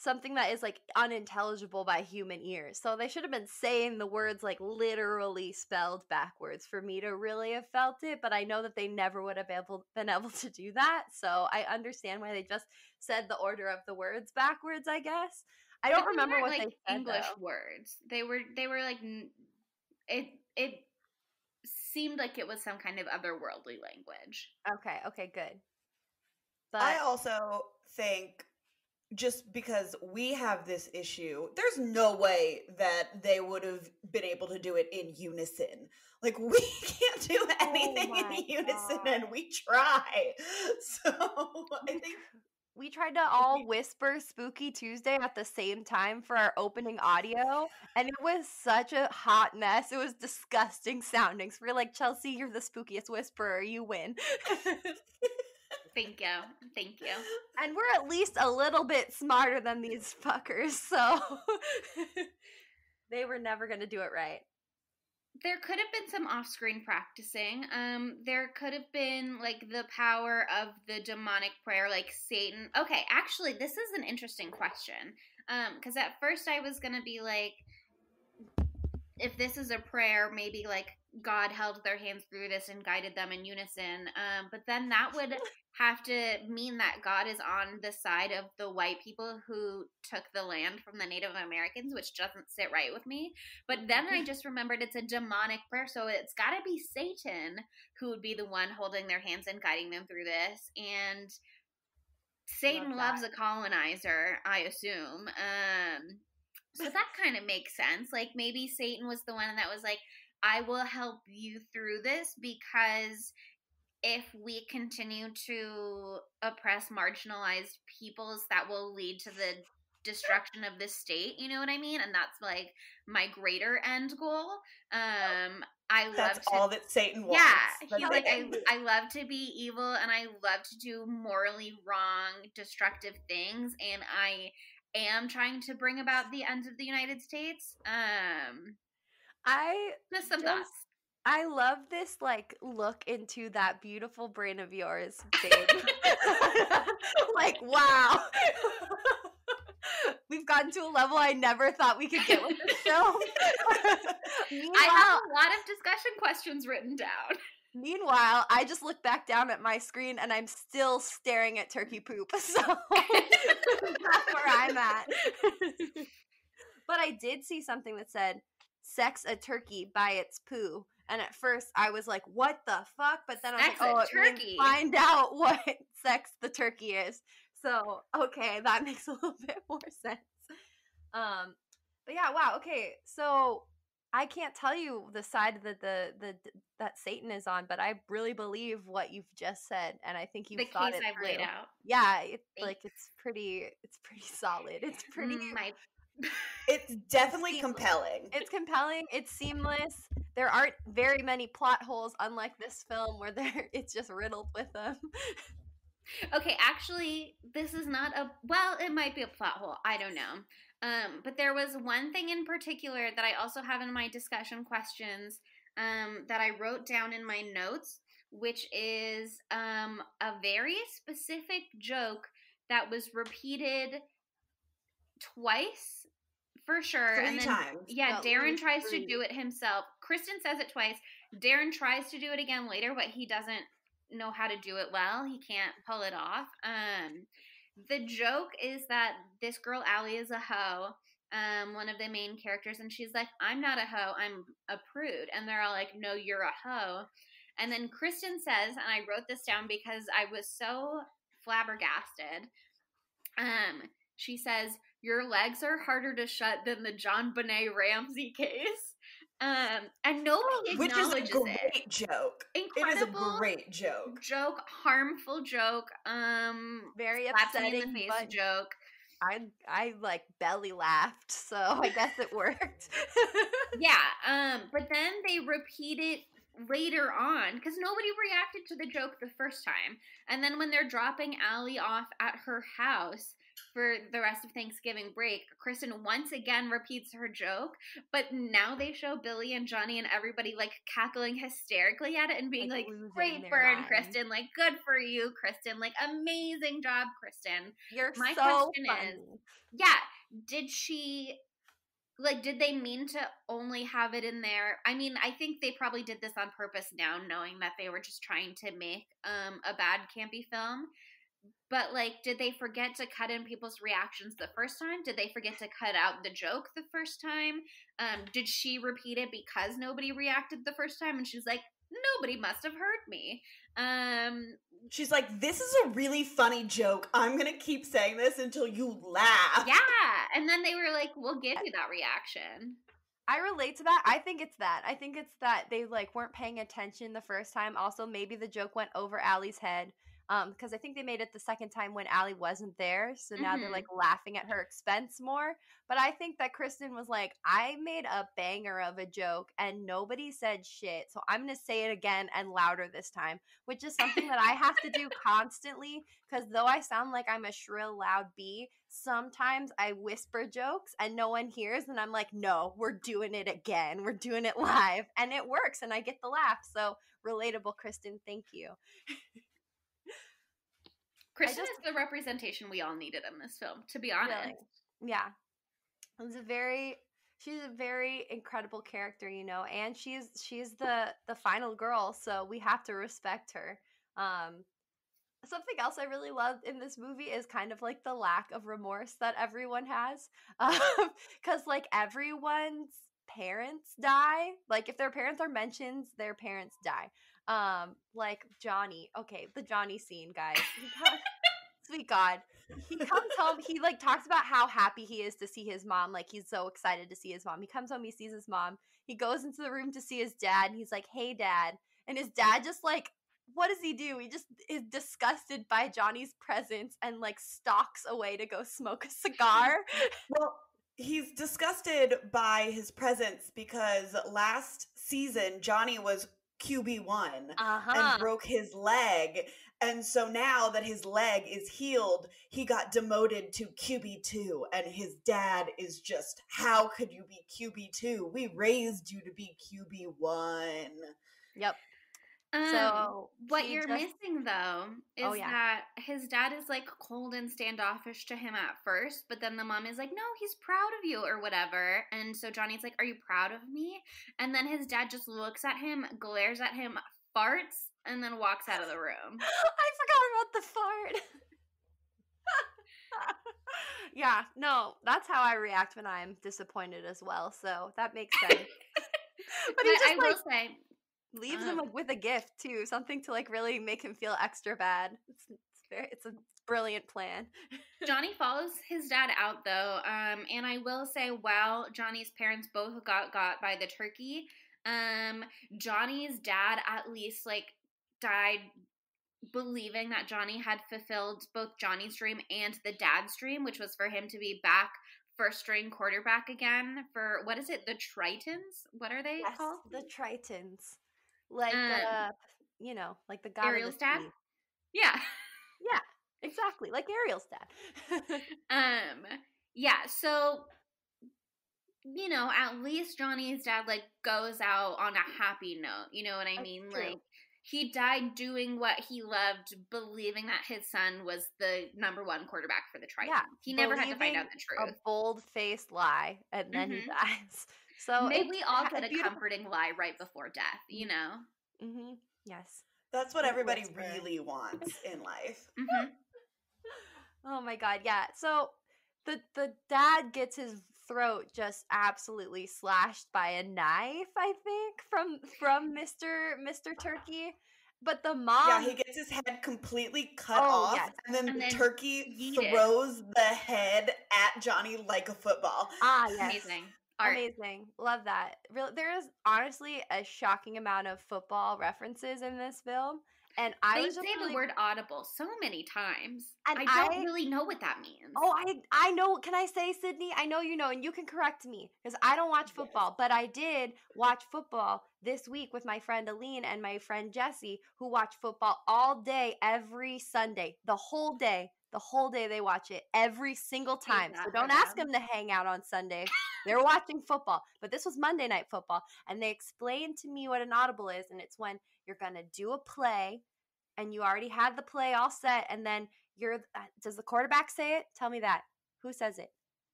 something that is like unintelligible by human ears. So they should have been saying the words like literally spelled backwards for me to really have felt it. But I know that they never would have been able to do that. So I understand why they just said the order of the words backwards, I guess. I don't remember what
like
they said,
English
though.
words. They were like it seemed like it was some kind of otherworldly language.
Okay, good. But
I also think just because we have this issue, there's no way that they would have been able to do it in unison. Like, we can't do anything in unison, and we try. So I think
we tried to all whisper Spooky Tuesday at the same time for our opening audio, and it was such a hot mess. It was disgusting sounding. So we're like, Chelsea, you're the spookiest whisperer. You win.
Thank you.
And we're at least a little bit smarter than these fuckers, so they were never going to do it right.
There could have been some off-screen practicing. There could have been, like, the power of the demonic prayer, like Satan. Okay, actually, this is an interesting question. Because at first I was going to be like, if this is a prayer, maybe, like, God held their hands through this and guided them in unison. But then that would have to mean that God is on the side of the white people who took the land from the Native Americans, which doesn't sit right with me. But then I just remembered it's a demonic prayer, so it's got to be Satan who would be the one holding their hands and guiding them through this. And Satan loves a colonizer, I assume. So that kind of makes sense. Like, maybe Satan was the one that was like, I will help you through this, because if we continue to oppress marginalized peoples, that will lead to the destruction of the state. You know what I mean? And that's like my greater end goal.
That's all that Satan wants.
Yeah, he's like, I love to be evil, and I love to do morally wrong, destructive things, and I am trying to bring about the end of the United States. Just some thoughts.
I love this, like, look into that beautiful brain of yours, babe. Like, wow. We've gotten to a level I never thought we could get with this film.
I have a lot of discussion questions written down.
Meanwhile, I just look back down at my screen and I'm still staring at turkey poop. So that's where I'm at. But I did see something that said, sex a turkey by its poo. And at first I was like, what the fuck? But then I was like, oh, it means find out what sex the turkey is. So, okay, that makes a little bit more sense. But yeah, wow, okay. So I can't tell you the side that that Satan is on, but I really believe what you've just said, and I think you've thought it through. The case I've laid out. Yeah, it's pretty solid. It's pretty.
It's definitely compelling.
It's compelling. It's seamless. There aren't very many plot holes, unlike this film where it's just riddled with them.
Okay, actually, this is not it might be a plot hole. I don't know. But there was one thing in particular that I also have in my discussion questions that I wrote down in my notes, which is a very specific joke that was repeated twice for sure.
3 times.
Yeah, Darren tries to do it himself. Kristen says it twice. Darren tries to do it again later, but he doesn't know how to do it well. He can't pull it off. The joke is that this girl Allie is a hoe, one of the main characters, and she's like, I'm not a hoe, I'm a prude. And they're all like, no, you're a hoe. And then Kristen says, and I wrote this down because I was so flabbergasted, she says, your legs are harder to shut than the John Benet Ramsey case. And nobody acknowledges it.
Which is a great joke.
Incredible.
It is a great
joke, harmful joke,
very upsetting
in the face joke.
I like belly laughed, so I guess it worked.
Yeah, but then they repeat it later on because nobody reacted to the joke the first time, and then when they're dropping Allie off at her house for the rest of Thanksgiving break, Kristen once again repeats her joke, but now they show Billy and Johnny and everybody like cackling hysterically at it and being like great burn, Kristen, like good for you, Kristen, like amazing job, Kristen.
My question
is, yeah, did they mean to only have it in there? I mean, I think they probably did this on purpose now, knowing that they were just trying to make a bad campy film. But, like, did they forget to cut in people's reactions the first time? Did they forget to cut out the joke the first time? Did she repeat it because nobody reacted the first time? And she's like, nobody must have heard me.
She's like, this is a really funny joke. I'm going to keep saying this until you laugh.
Yeah. And then they were like, we'll give you that reaction.
I relate to that. I think it's that they, like, weren't paying attention the first time. Also, maybe the joke went over Allie's head. Because I think they made it the second time when Allie wasn't there, so now they're like laughing at her expense more. But I think that Kristen was like, I made a banger of a joke and nobody said shit, so I'm gonna say it again and louder this time, which is something that I have to do constantly. Because though I sound like I'm a shrill, loud bee, sometimes I whisper jokes and no one hears, and I'm like, no, we're doing it again. We're doing it live, and it works, and I get the laugh. So relatable, Kristen. Thank you.
Kristen is the representation we all needed in this film, to be honest.
Really? Yeah. It was a very She's a very incredible character, you know, and she's the final girl, so we have to respect her. Something else I really loved in this movie is kind of like the lack of remorse that everyone has, because like everyone's parents die. Like if their parents are mentioned, their parents die. Like Johnny. Okay, the Johnny scene, guys. Sweet God. He comes home, he like talks about how happy he is to see his mom. Like he's so excited to see his mom. He comes home, he sees his mom. He goes into the room to see his dad, and he's like, "Hey, Dad." And his dad just like, what does he do? He just is disgusted by Johnny's presence and like stalks away to go smoke a cigar.
Well, he's disgusted by his presence because last season Johnny was QB1 and broke his leg. And so now that his leg is healed, he got demoted to QB2. And his dad is just, how could you be QB2? We raised you to be QB1.
Yep.
So what you're missing though is that his dad is like cold and standoffish to him at first, but then the mom is like, "No, he's proud of you," or whatever. And so Johnny's like, "Are you proud of me?" And then his dad just looks at him, glares at him, farts, and then walks out of the room.
I forgot about the fart. Yeah, no, that's how I react when I'm disappointed as well. So that makes sense.
But he just, I will say,
leaves him like with a gift too, something to like really make him feel extra bad. It's a brilliant plan.
Johnny follows his dad out though, and I will say, while Johnny's parents both got by the turkey, Johnny's dad at least like died believing that Johnny had fulfilled both Johnny's dream and the dad's dream, which was for him to be back first string quarterback again for, what is it, the Tritons? What are they called?
The Tritons. Like you know, like the god
Ariel's
of the
dad?
sea.
Yeah.
Yeah, exactly. Like Ariel's dad.
Yeah, so you know, at least Johnny's dad like goes out on a happy note. You know what I mean?
True.
Like he died doing what he loved, believing that his son was the number one quarterback for the Tritons. Yeah, he never had to find out the truth.
A bold-faced lie, and then he dies. So
maybe we all get a comforting lie right before death, you know?
Mm-hmm. Yes.
That's what everybody really wants in life.
Mm-hmm.
Oh my God, yeah. So the dad gets his throat just absolutely slashed by a knife, I think, from Mr. Turkey. But the mom...
Yeah, he gets his head completely cut off, yes. and then Turkey throws the head at Johnny like a football.
Ah, yes.
Amazing.
Art. Amazing. Love that. There is honestly a shocking amount of football references in this film. And
they say the word audible so many times. And I don't really know what that means.
Oh, I know. Can I say, Sydney? I know you know, and you can correct me because I don't watch football, but I did watch football this week with my friend Aline and my friend Jessie, who watch football all day, every Sunday, the whole day. The whole day they watch it every single time. So don't ask them to hang out on Sunday. They're watching football. But this was Monday Night Football, and they explained to me what an audible is, and it's when you're going to do a play, and you already had the play all set, and then does the quarterback say it? Tell me that. Who says it?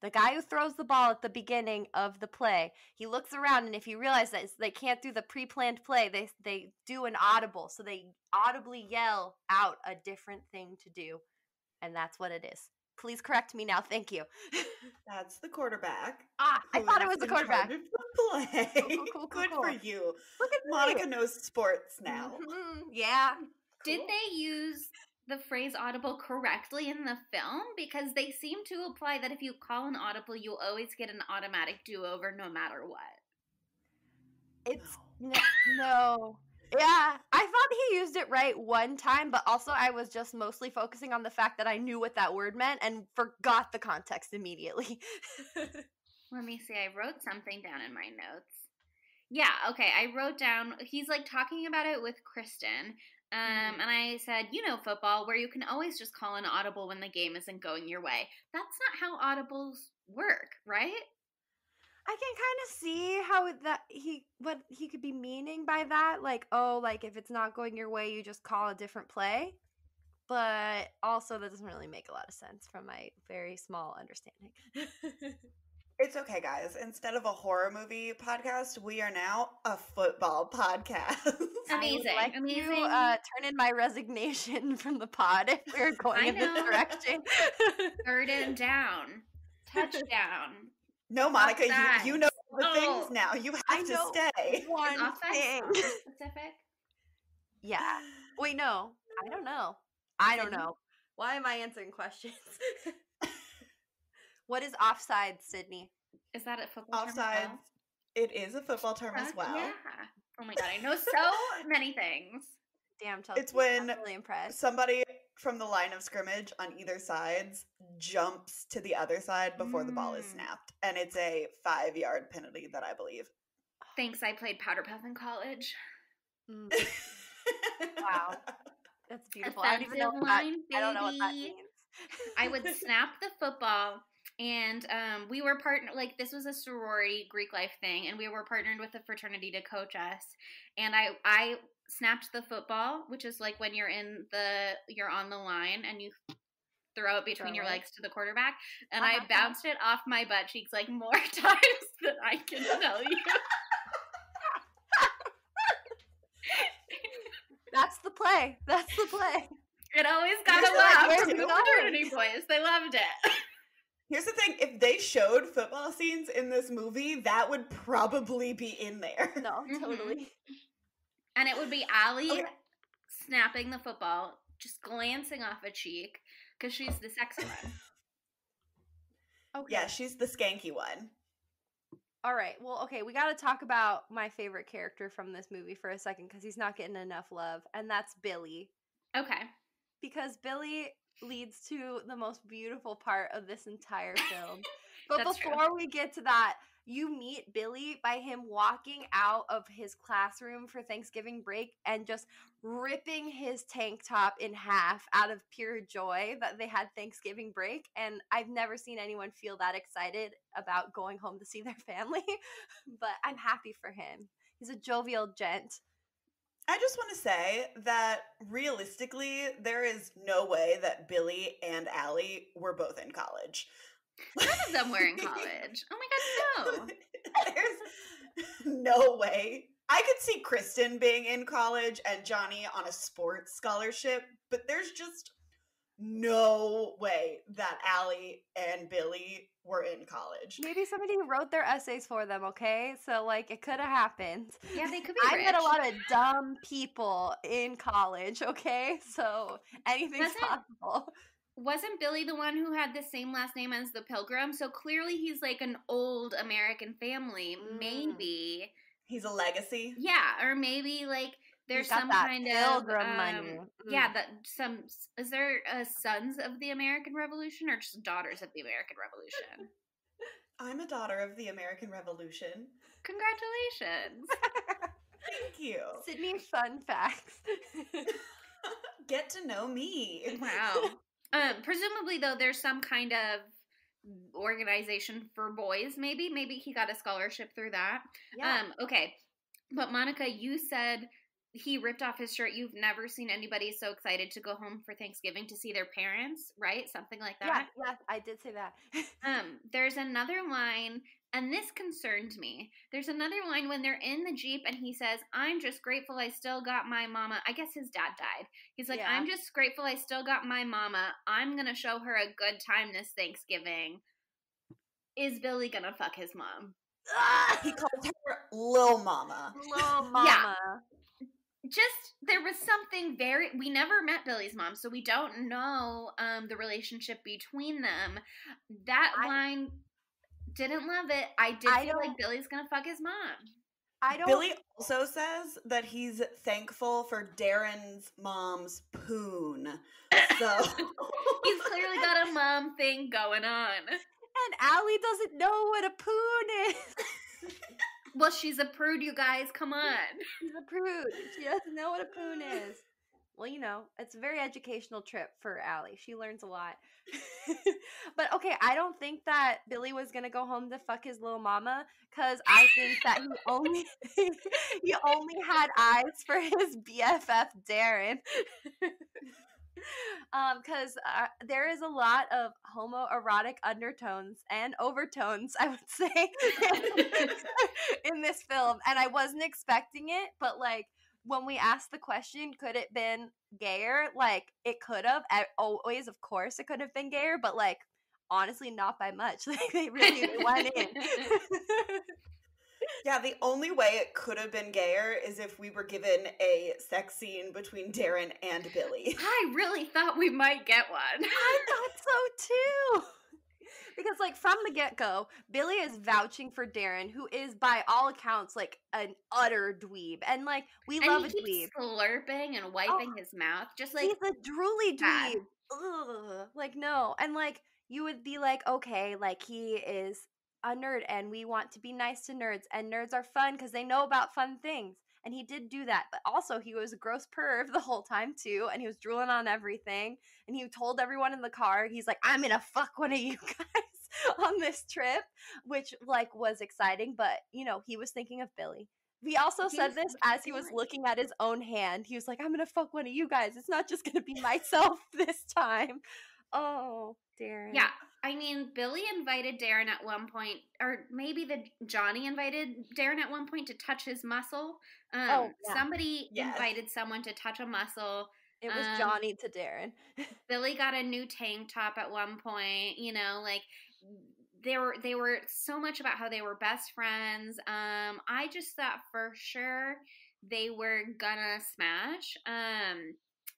The guy who throws the ball at the beginning of the play. He looks around, and if you realize that they can't do the pre-planned play, they do an audible. So they audibly yell out a different thing to do. And that's what it is. Please correct me now. Thank you.
That's the quarterback.
Ah, I thought it was the quarterback.
Play. Cool. Good for you.
Look at
Monica knows sports now.
Mm-hmm. Yeah.
Cool. Did they use the phrase audible correctly in the film? Because they seem to imply that if you call an audible, you'll always get an automatic do-over no matter what.
It's no. Yeah, I thought he used it right one time, but also I was just mostly focusing on the fact that I knew what that word meant and forgot the context immediately.
Let me see. I wrote something down in my notes. Yeah, okay. I wrote down, he's like talking about it with Kristen. And I said, you know, football, where you can always just call an audible when the game isn't going your way. That's not how audibles work, right?
I can kind of see how what he could be meaning by that. Like, oh, like if it's not going your way, you just call a different play. But also that doesn't really make a lot of sense from my very small understanding.
It's It's okay, guys. Instead of a horror movie podcast, we are now a football podcast.
Amazing.
I would like
Amazing.
to turn in my resignation from the pod if we're going in this direction.
Burden down. Touchdown.
No, Monica, you know the things now. You have to stay.
One thing.
Specific?
Yeah. Wait, no. I don't know. I don't know. Why am I answering questions? What is offside, Sydney?
Is that a football term?
Offside. It is a football term as well.
Yeah. Oh my god, I know so many things.
Damn,
it's when
I'm really impressed.
Somebody from the line of scrimmage on either sides jumps to the other side before the ball is snapped. And it's a 5-yard penalty that I believe.
Thanks, I played Powder Puff in college.
Wow. That's beautiful.
Offensive
I don't know what that means.
I would snap the football, and we were partnered, like, this was a sorority Greek life thing, and we were partnered with a fraternity to coach us, and I snapped the football, which is like when you're on the line, and you throw it between your legs to the quarterback, and I bounced it off my butt cheeks, like, more times than I can tell you.
That's the play. That's the play.
It always got a laugh from the fraternity boys. They loved it.
Here's the thing. If they showed football scenes in this movie, that would probably be in there.
No, totally.
And it would be Allie snapping the football, just glancing off a cheek, because she's the sexy one.
Okay.
Yeah, she's the skanky one.
All right. Well, okay, we got to talk about my favorite character from this movie for a second, because he's not getting enough love, and that's Billy.
Okay.
Because Billy leads to the most beautiful part of this entire film. But before we get to that, you meet Billy by him walking out of his classroom for Thanksgiving break and just ripping his tank top in half out of pure joy that they had Thanksgiving break. And I've never seen anyone feel that excited about going home to see their family. But I'm happy for him. He's a jovial gent.
I just want to say that realistically, there is no way that Billy and Allie were both in college.
None of them were in college. Oh my god, no.
There's no way. I could see Kristen being in college and Johnny on a sports scholarship, but there's just no way that Allie and Billy were in college.
Maybe somebody wrote their essays for them, okay? So, like, it could have happened.
Yeah, they could be
I met a lot of dumb people in college, okay? So, anything's possible.
Wasn't Billy the one who had the same last name as the Pilgrim? So, clearly he's, like, an old American family. Maybe.
He's a legacy?
Yeah, or maybe, like, there's some kind
of money.
Yeah, is there sons of the American Revolution or just daughters of the American Revolution?
I'm a daughter of the American Revolution.
Congratulations.
Thank you.
Sydney, fun facts.
Get to know me.
Wow. Presumably, though, there's some kind of organization for boys, maybe. Maybe he got a scholarship through that.
Yeah.
Okay. But Monica, you said he ripped off his shirt. You've never seen anybody so excited to go home for Thanksgiving to see their parents, right? Something like that.
Yeah, I did say that.
There's another line, and this concerned me. There's another line when they're in the Jeep and he says, I'm just grateful I still got my mama. I guess his dad died. He's like, I'm just grateful I still got my mama. I'm going to show her a good time this Thanksgiving. Is Billy going to fuck his mom?
He calls her Lil Mama.
Lil Mama. Yeah.
There was something we never met Billy's mom, so we don't know the relationship between them. That line, didn't love it. I feel like Billy's gonna fuck his mom.
Billy also says that he's thankful for Darren's mom's poon. So
he's clearly got a mom thing going on.
And Allie doesn't know what a poon is.
Well, she's a prude, you guys. Come on.
She's a prude. She doesn't know what a poon is. Well, you know, it's a very educational trip for Allie. She learns a lot. But, okay, I don't think that Billy was going to go home to fuck his little mama, because I think that he only had eyes for his BFF, Darren. Because there is a lot of homoerotic undertones and overtones, I would say, in this film, and I wasn't expecting it, but like when we asked the question, could it been gayer? Like it could have. Always, of course, it could have been gayer, but like honestly, not by much. Like they went in.
Yeah, the only way it could have been gayer is if we were given a sex scene between Darren and Billy.
I really thought we might get one.
I thought so too. Because, like, from the get-go, Billy is vouching for Darren, who is, by all accounts, like, an utter dweeb. And, like, we love a dweeb.
And he keeps slurping and wiping his mouth. Just, like,
he's a drooly
bad.
dweeb. Ugh. Like, no. And, like, you would be like, okay, like, he is a nerd, and we want to be nice to nerds. And nerds are fun because they know about fun things. And he did do that. But also, he was a gross perv the whole time, too. And he was drooling on everything. And he told everyone in the car, he's like, I'm gonna fuck one of you guys on this trip, which like was exciting, but you know, he was thinking of Billy. He also said this as he was looking at his own hand. He was like, I'm gonna fuck one of you guys. It's not just gonna be myself this time. Oh, Darren.
Yeah, I mean, Billy invited Darren at one point, or maybe Johnny invited Darren at one point to touch his muscle. Somebody invited someone to touch a muscle.
It was Johnny to Darren.
Billy got a new tank top at one point, you know, like they were so much about how they were best friends. I just thought for sure they were gonna smash.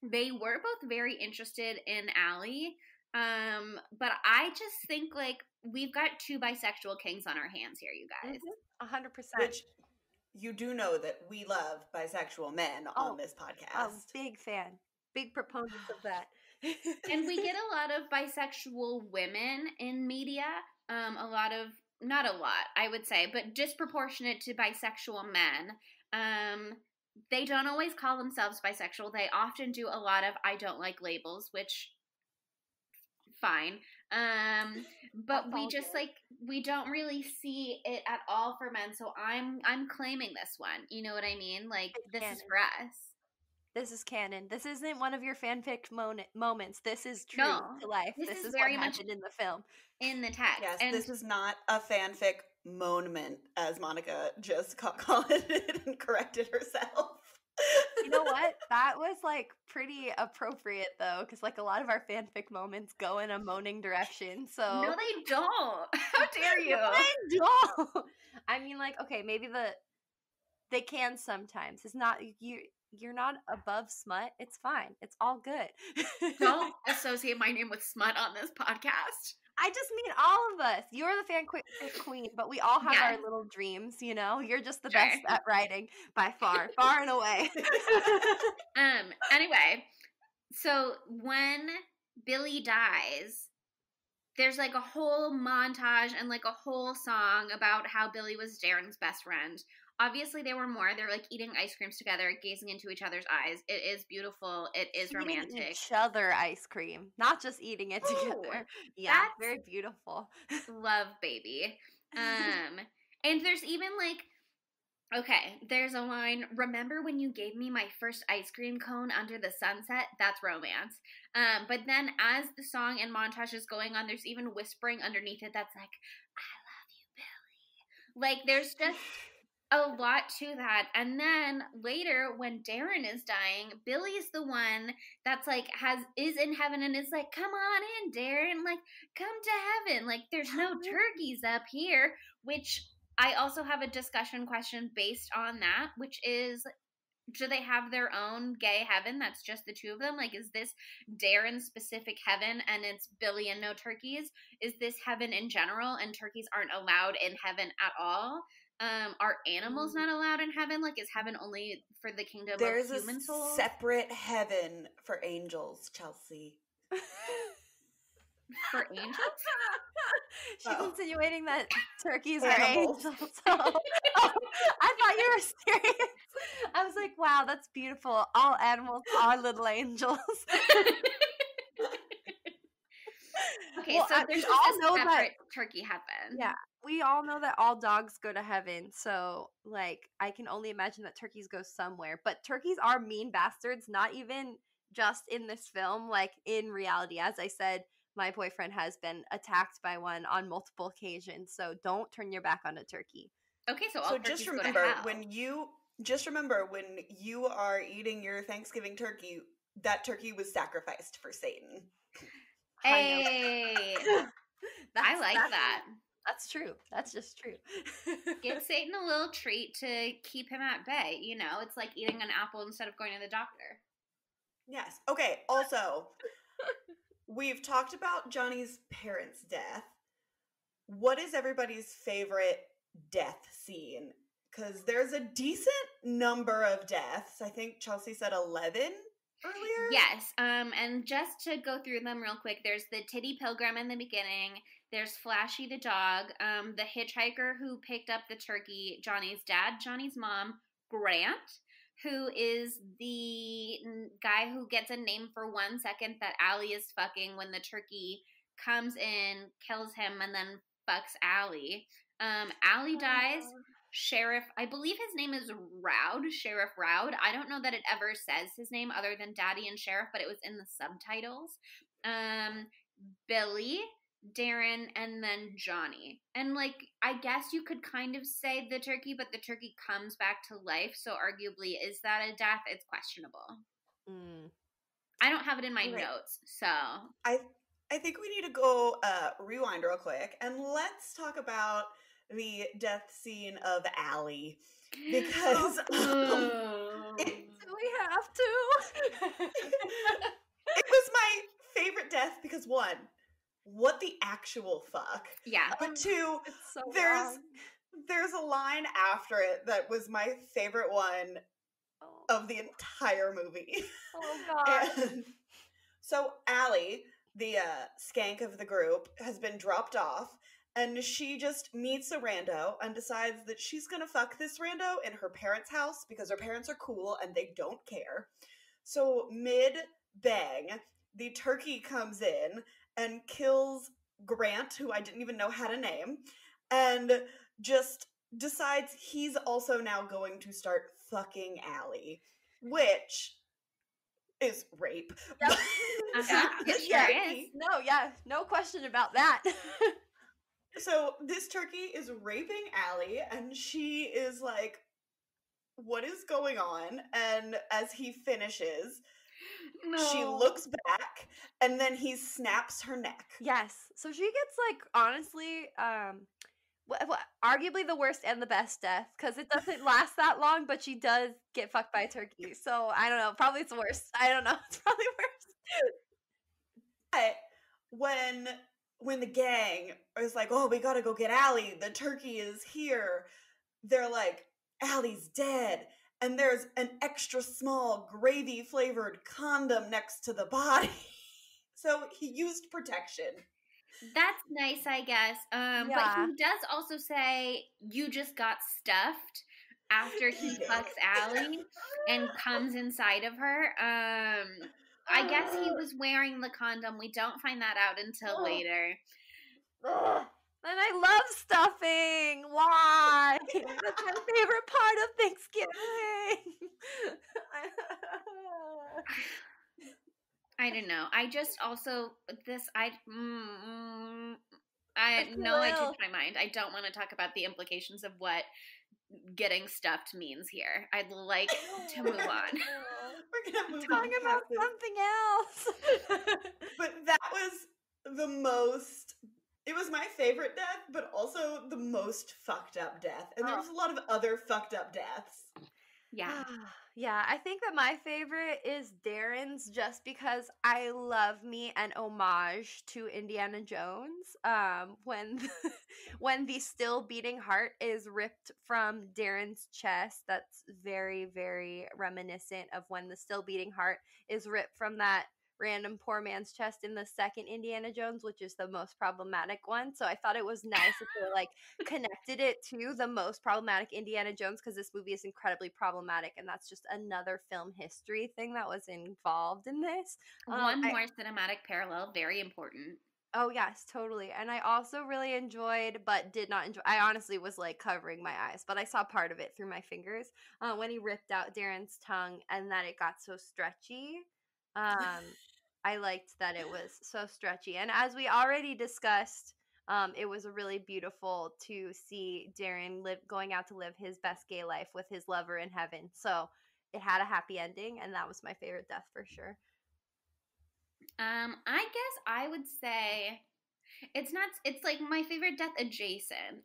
They were both very interested in Allie. But I just think like we've got two bisexual kings on our hands here, you guys.
100%.
Which you do know that we love bisexual men on this podcast.
Big fan. Big proponents of that.
And we get a lot of bisexual women in media. Not a lot, I would say, but disproportionate to bisexual men. They don't always call themselves bisexual. They often do a lot of I don't like labels, which fine. But we just like we don't really see it at all for men. So I'm claiming this one. You know what I mean? Like this is for us.
This is canon. This isn't one of your fanfic moments. This is true to life. This is very what happened in the film.
In the text.
Yes, and this is not a fanfic moment, as Monica just commented it and corrected herself.
You know what? That was like pretty appropriate though, because like a lot of our fanfic moments go in a moaning direction. So
no, they don't. How dare you?
No, they don't. I mean, like, okay, maybe they can sometimes. It's not you're not above smut. It's fine. It's all good.
Don't associate my name with smut on this podcast.
I just mean all of us. You're the fan queen, but we all have our little dreams, you know? You're just the best at writing by far and away.
Anyway, so when Billy dies, there's like a whole montage and like a whole song about how Billy was Darren's best friend. Obviously, there were more. They're like eating ice creams together, gazing into each other's eyes. It is beautiful. It is romantic.
Eating each other ice cream, not just eating it together. Yeah, that's very beautiful.
Love, baby. And there's even like, okay, there's a line. Remember when you gave me my first ice cream cone under the sunset? That's romance. But then as the song and montage is going on, there's even whispering underneath it that's like, I love you, Billy. Like, there's just a lot to that. And then later when Darren is dying, Billy's the one that's like is in heaven and is like, come on in, Darren, like come to heaven, like there's no turkeys up here, which I also have a discussion question based on that, which is, do they have their own gay heaven that's just the two of them? Like, is this Darren's specific heaven and it's Billy and no turkeys? Is this heaven in general and turkeys aren't allowed in heaven at all? Are animals not allowed in heaven? Like, is heaven only for the kingdom of human souls?
There's a separate heaven for angels, Chelsea.
For angels?
She's insinuating that turkeys are angels. I thought you were serious. I was like, wow, that's beautiful. All animals are little angels.
Okay, well, so there's all a separate turkey heaven.
Yeah, we all know that all dogs go to heaven. So, like, I can only imagine that turkeys go somewhere. But turkeys are mean bastards. Not even just in this film, like in reality. As I said, my boyfriend has been attacked by one on multiple occasions, so don't turn your back on a turkey.
Okay, so all
just
turkeys go to
remember
hell.
when you are eating your Thanksgiving turkey, that turkey was sacrificed for Satan.
Hey, I like that.
That's true. That's just true.
Give Satan a little treat to keep him at bay. You know, it's like eating an apple instead of going to the doctor.
Yes. Okay, also, we've talked about Johnny's parents' death. What is everybody's favorite death scene? Because there's a decent number of deaths. I think Chelsea said 11 earlier.
Yes. And just to go through them real quick, there's the titty pilgrim in the beginning. There's Flashy the dog, the hitchhiker who picked up the turkey, Johnny's dad, Johnny's mom, Grant, who is the guy who gets a name for 1 second that Allie is fucking when the turkey comes in, kills him, and then fucks Allie. Allie dies. Sheriff, I believe his name is Roud, Sheriff Roud. I don't know that it ever says his name other than Daddy and Sheriff, but it was in the subtitles. Billy, Darren, and then Johnny. And like, I guess you could kind of say the turkey, but the turkey comes back to life, so arguably, is that a death? It's questionable. I don't have it in my notes, so
I think we need to go rewind real quick and let's talk about the death scene of Allie, because
do we have to?
It was my favorite death because one, what the actual fuck?
Yeah.
But two,
so
there's a line after it that was my favorite one of the entire movie.
Oh god.
And so Allie, the skank of the group, has been dropped off, and she just meets a rando and decides that she's gonna fuck this rando in her parents' house because her parents are cool and they don't care. So mid-bang, the turkey comes in and kills Grant, who I didn't even know had a name, and just decides he's also now going to start fucking Allie, which is rape.
Yep.
It sure is.
No question about that.
So this turkey is raping Allie, and she is like, what is going on? And as he finishes, she looks back, and then he snaps her neck.
Yes. So she gets, like, honestly, arguably the worst and the best death, because it doesn't last that long, but she does get fucked by a turkey. So I don't know. Probably it's worse. I don't know. It's probably worse.
But when the gang is like, oh, we gotta go get Allie, the turkey is here, they're like, Allie's dead, and there's an extra small gravy flavored condom next to the body. So he used protection.
That's nice, I guess. But he does also say, you just got stuffed after he fucks Allie and comes inside of her. I guess he was wearing the condom. We don't find that out until later.
And I love stuffing. Why? That's my favorite part of Thanksgiving.
I don't know. I just also I changed my mind. I don't want to talk about the implications of what getting stuffed means here. I'd like to move on.
We're gonna move
talking
on
about something else.
But that was the most. It was my favorite death, but also the most fucked up death. And there was a lot of other fucked up deaths.
Yeah.
Yeah, I think that my favorite is Darren's, just because I love me an homage to Indiana Jones. When the still beating heart is ripped from Darren's chest, that's very, very reminiscent of when the still beating heart is ripped from that random poor man's chest in the second Indiana Jones, which is the most problematic one. So I thought it was nice if they like connected it to the most problematic Indiana Jones, because this movie is incredibly problematic, and that's just another film history thing that was involved in this.
One more cinematic parallel, very important.
Oh yes, totally. And I also really enjoyed, but did not enjoy, I honestly was like covering my eyes, but I saw part of it through my fingers, when he ripped out Darren's tongue and that it got so stretchy. I liked that it was so stretchy. And as we already discussed, it was really beautiful to see Darren going out to live his best gay life with his lover in heaven. So it had a happy ending, and that was my favorite death for sure.
I guess I would say it's like my favorite death adjacent.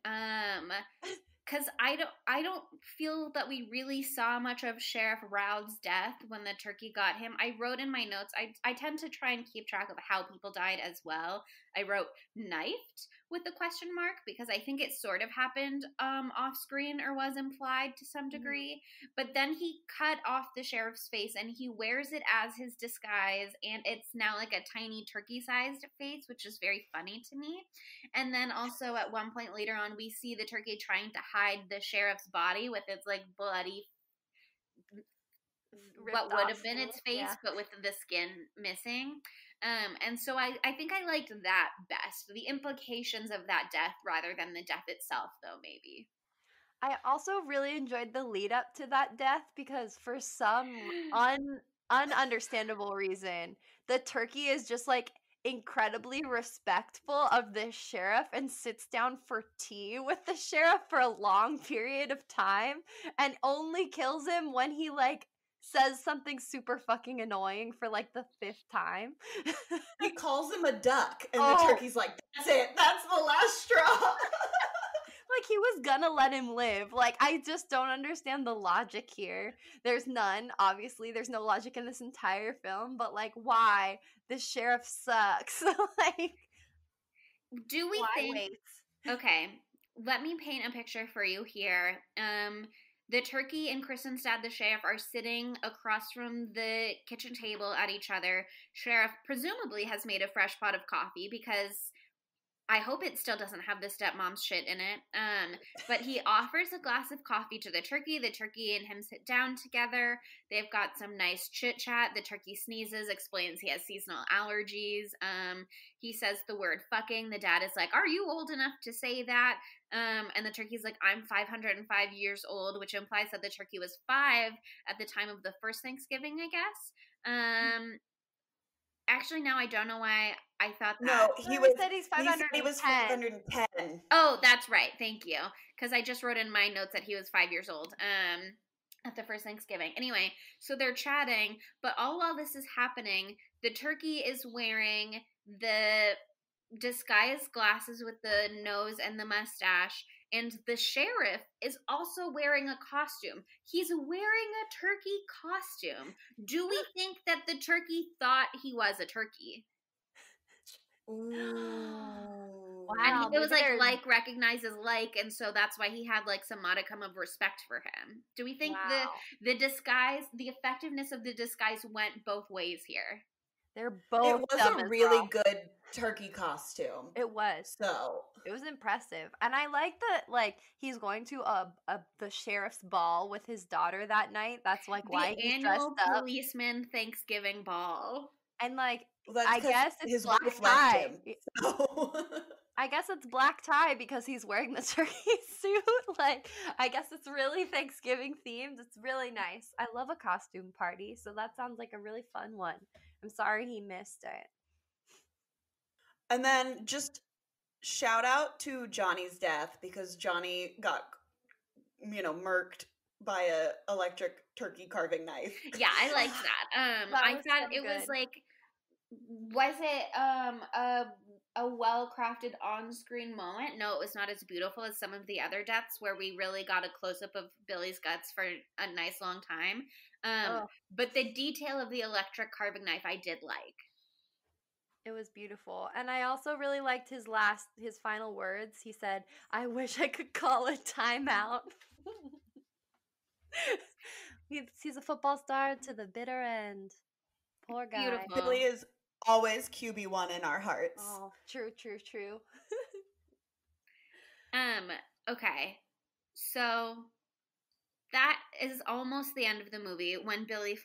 Because I don't feel that we really saw much of Sheriff Roud's death when the turkey got him. I wrote in my notes, I tend to try and keep track of how people died as well. I wrote knifed with the question mark because I think it sort of happened off screen or was implied to some degree. But then he cut off the sheriff's face and he wears it as his disguise, and it's now like a tiny turkey-sized face, which is very funny to me. And then also at one point later on, we see the turkey trying to hide the sheriff's body with its like bloody, what would have been its face, but with the skin missing. And so I think I liked that best. The implications of that death rather than the death itself, though, maybe.
I also really enjoyed the lead up to that death because for some ununderstandable reason, the turkey is just like incredibly respectful of the sheriff and sits down for tea with the sheriff for a long period of time and only kills him when he like says something super fucking annoying for like the 5th time.
He calls him a duck, and the turkey's like, that's it, that's the last straw.
Like, he was gonna let him live. Like, I just don't understand the logic here. There's none. Obviously, there's no logic in this entire film, but, like, why? The sheriff sucks. Like,
do we think... Okay, let me paint a picture for you here. The turkey and Kristenstad, the sheriff, are sitting across from the kitchen table at each other. Sheriff presumably has made a fresh pot of coffee because I hope it still doesn't have the stepmom's shit in it. But he offers a glass of coffee to the turkey. The turkey and him sit down together. They've got some nice chit chat. The turkey sneezes, explains he has seasonal allergies. He says the word fucking. The dad is like, are you old enough to say that? And the turkey's like, I'm 505 years old, which implies that the turkey was 5 at the time of the first Thanksgiving, I guess. Actually, now I don't know why I thought that.
No, he said he's 510. He was 510.
Oh, that's right. Thank you. Because I just wrote in my notes that he was 5 years old at the first Thanksgiving. Anyway, so they're chatting, but all while this is happening, the turkey is wearing the disguised glasses with the nose and the mustache, and the sheriff is also wearing a costume. He's wearing a turkey costume. Do we think that the turkey thought he was a turkey?
Ooh.
Wow.
And it was like recognizes like, and so that's why he had like some modicum of respect for him. Do we think the disguise, the effectiveness of the disguise went both ways here?
They're both.
It was a really good turkey costume.
It was.
So
it was impressive, and I like that. Like, he's going to the sheriff's ball with his daughter that night. That's like why he's dressed up.
The annual policeman Thanksgiving ball,
and like
well,
I guess it's
his
black
wife
tie.
Left him, so.
I guess it's black tie because he's wearing the turkey suit. Like, I guess it's really Thanksgiving themed. It's really nice. I love a costume party, so that sounds like a really fun one. I'm sorry he missed it.
And then just shout out to Johnny's death because Johnny got, murked by a electric turkey carving knife.
Yeah, I liked that. I thought it was like, was it a well-crafted on-screen moment? No, it was not as beautiful as some of the other deaths where we really got a close-up of Billy's guts for a nice long time. But the detail of the electric carving knife I did like.
It was beautiful. And I also really liked his final words. He said, I wish I could call a timeout. He's a football star to the bitter end. Poor guy.
Beautiful.
Billy is always QB1 in our hearts.
Oh, true.
Okay. So that is almost the end of the movie when Johnny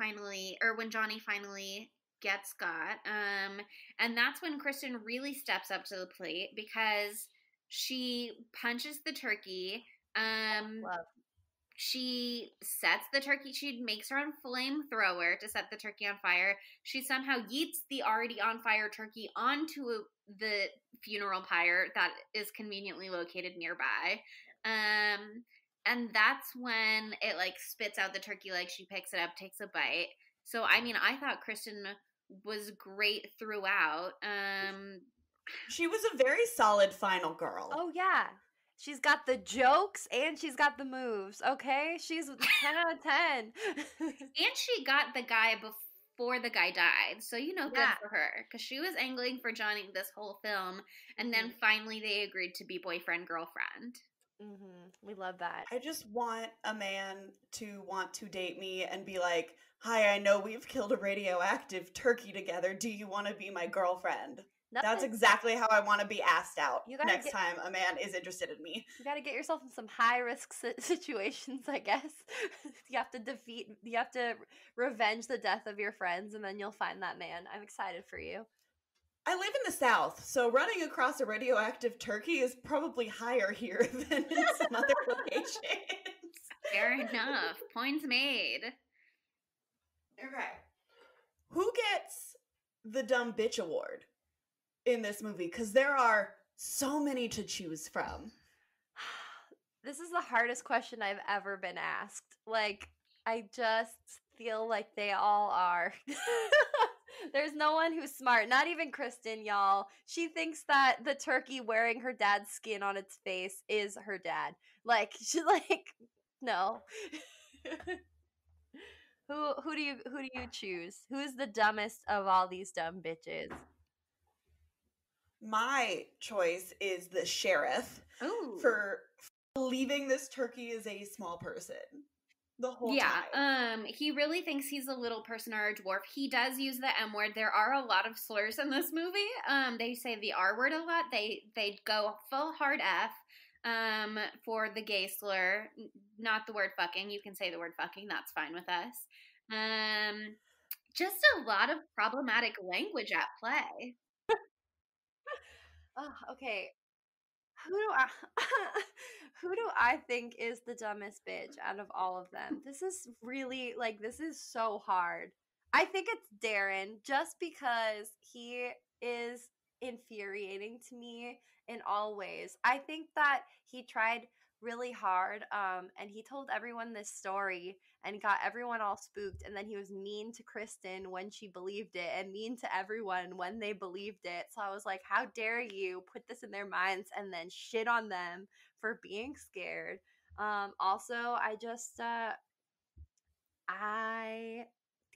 finally gets got. And that's when Kristen really steps up to the plate because she punches the turkey. She sets the turkey, she makes her own flamethrower to set the turkey on fire. She somehow yeets the already on fire turkey onto the funeral pyre that is conveniently located nearby. And that's when it like spits out the turkey leg. She picks it up, takes a bite. So, I mean, I thought Kristen was great throughout.
She was a very solid final girl.
Oh, yeah. She's got the jokes and she's got the moves, okay? She's 10 out of 10.
And she got the guy before the guy died. So, you know, good for her. Because she was angling for Johnny this whole film. And then finally they agreed to be boyfriend-girlfriend.
We love that.
I just want a man to want to date me and be like, hi, I know we've killed a radioactive turkey together. Do you want to be my girlfriend? That's exactly how I want to be asked out next time a man is interested in me.
You got to get yourself in some high-risk situations, I guess. You have to revenge the death of your friends, and then you'll find that man. I'm excited for you.
I live in the South, so running across a radioactive turkey is probably higher here than in some other locations.
Fair enough. Points made.
Okay. Who gets the Dumb Bitch Award in this movie? Because there are so many to choose from.
This is the hardest question I've ever been asked. Like, I just feel like they all are. There's no one who's smart. Not even Kristen, y'all. She thinks that the turkey wearing her dad's skin on its face is her dad. Like, she's like, no. Who do you choose? Who is the dumbest of all these dumb bitches?
My choice is the sheriff.
Ooh.
For believing this turkey is a small person the whole time.
He really thinks he's a little person or a dwarf. He does use the M word. There are a lot of slurs in this movie. They say the R word a lot. They go full hard F for the gay slur, not the word fucking. You can say the word fucking. That's fine with us. Just a lot of problematic language at play.
Oh, okay. Who do I think is the dumbest bitch out of all of them? This is really, like, this is so hard. I think it's Darren, just because he is infuriating to me in all ways. I think that he tried really hard, and he told everyone this story and got everyone all spooked, and then he was mean to Kristen when she believed it and mean to everyone when they believed it. So I was like, how dare you put this in their minds and then shit on them for being scared. Also, I just I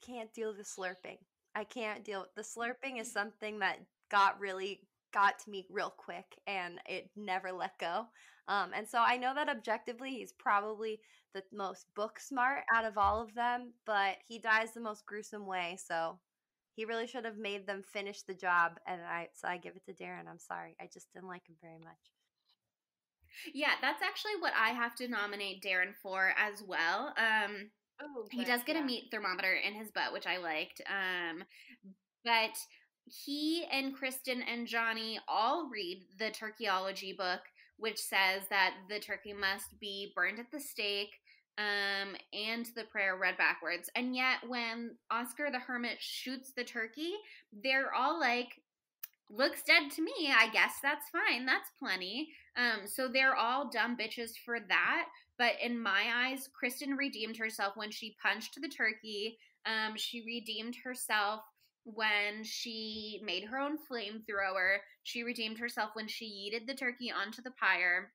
can't deal with the slurping. I can't deal with the slurping is something that got to me real quick, and it never let go. And so I know that objectively he's probably the most book smart out of all of them, but he dies the most gruesome way. So he really should have made them finish the job. And I give it to Darren. I'm sorry. I just didn't like him very much.
Yeah, that's actually what I have to nominate Darren for as well. He does get a meat thermometer in his butt, which I liked. But he and Kristen and Johnny all read the turkeyology book, which says that the turkey must be burned at the stake, and the prayer read backwards. And yet when Oscar the Hermit shoots the turkey, they're all like, looks dead to me. I guess that's fine. That's plenty. So they're all dumb bitches for that. But in my eyes, Kristen redeemed herself when she punched the turkey. She redeemed herself when she made her own flamethrower. She redeemed herself when she yeeted the turkey onto the pyre.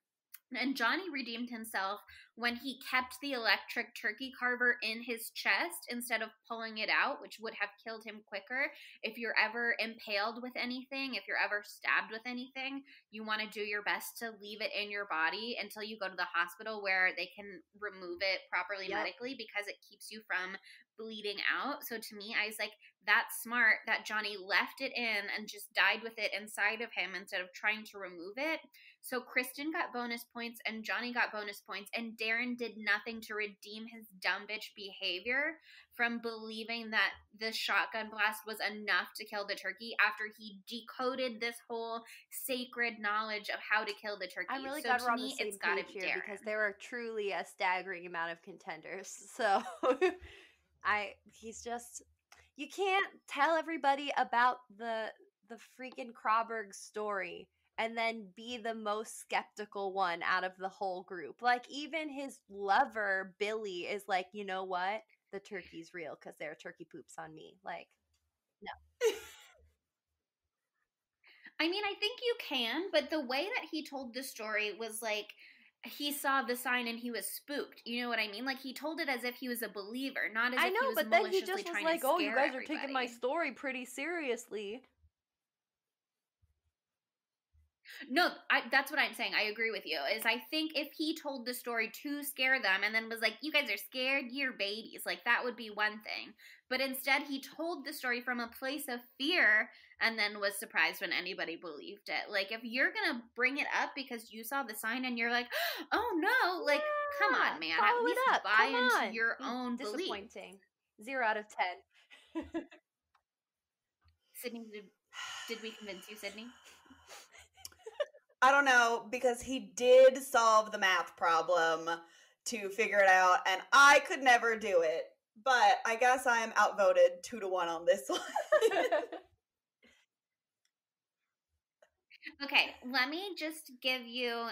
And Johnny redeemed himself when he kept the electric turkey carver in his chest instead of pulling it out, which would have killed him quicker. If you're ever impaled with anything, if you're ever stabbed with anything, you want to do your best to leave it in your body until you go to the hospital where they can remove it properly medically, because it keeps you from bleeding out. So to me, I was like, that's smart that Johnny left it in and just died with it inside of him instead of trying to remove it. So Kristen got bonus points and Johnny got bonus points, and Darren did nothing to redeem his dumb bitch behavior from believing that the shotgun blast was enough to kill the turkey after he decoded this whole sacred knowledge of how to kill the turkey.
I'm really
so
glad
to
we're on the
me,
same
it's gotta
page
be
here
Darren.
because there are truly a staggering amount of contenders. So he's just, you can't tell everybody about the freaking Krauberg story and then be the most skeptical one out of the whole group. Like, even his lover, Billy, is like, you know what? The turkey's real because there are turkey poops on me. Like, no.
I mean, I think you can, but the way that he told the story was like he saw the sign and he was spooked. You know what I mean? Like, he told it as if he was a believer, not as
I
if
know,
he was
but then he
maliciously
just was
trying
like,
to
oh,
scare
you guys
everybody.
are taking my story pretty seriously.
No, that's what I'm saying. I agree with you. Is I think if he told the story to scare them and then was like, you guys are scared, you're babies, like that would be one thing. But instead he told the story from a place of fear and then was surprised when anybody believed it. Like, if you're going to bring it up because you saw the sign and you're like, oh no, like, come on, man. At least buy into your own belief.
Disappointing. 0 out of 10.
Sydney, did we convince you, Sydney?
I don't know, because he did solve the math problem to figure it out, and I could never do it. But I guess I am outvoted 2-1 on this one.
Okay, let me just give you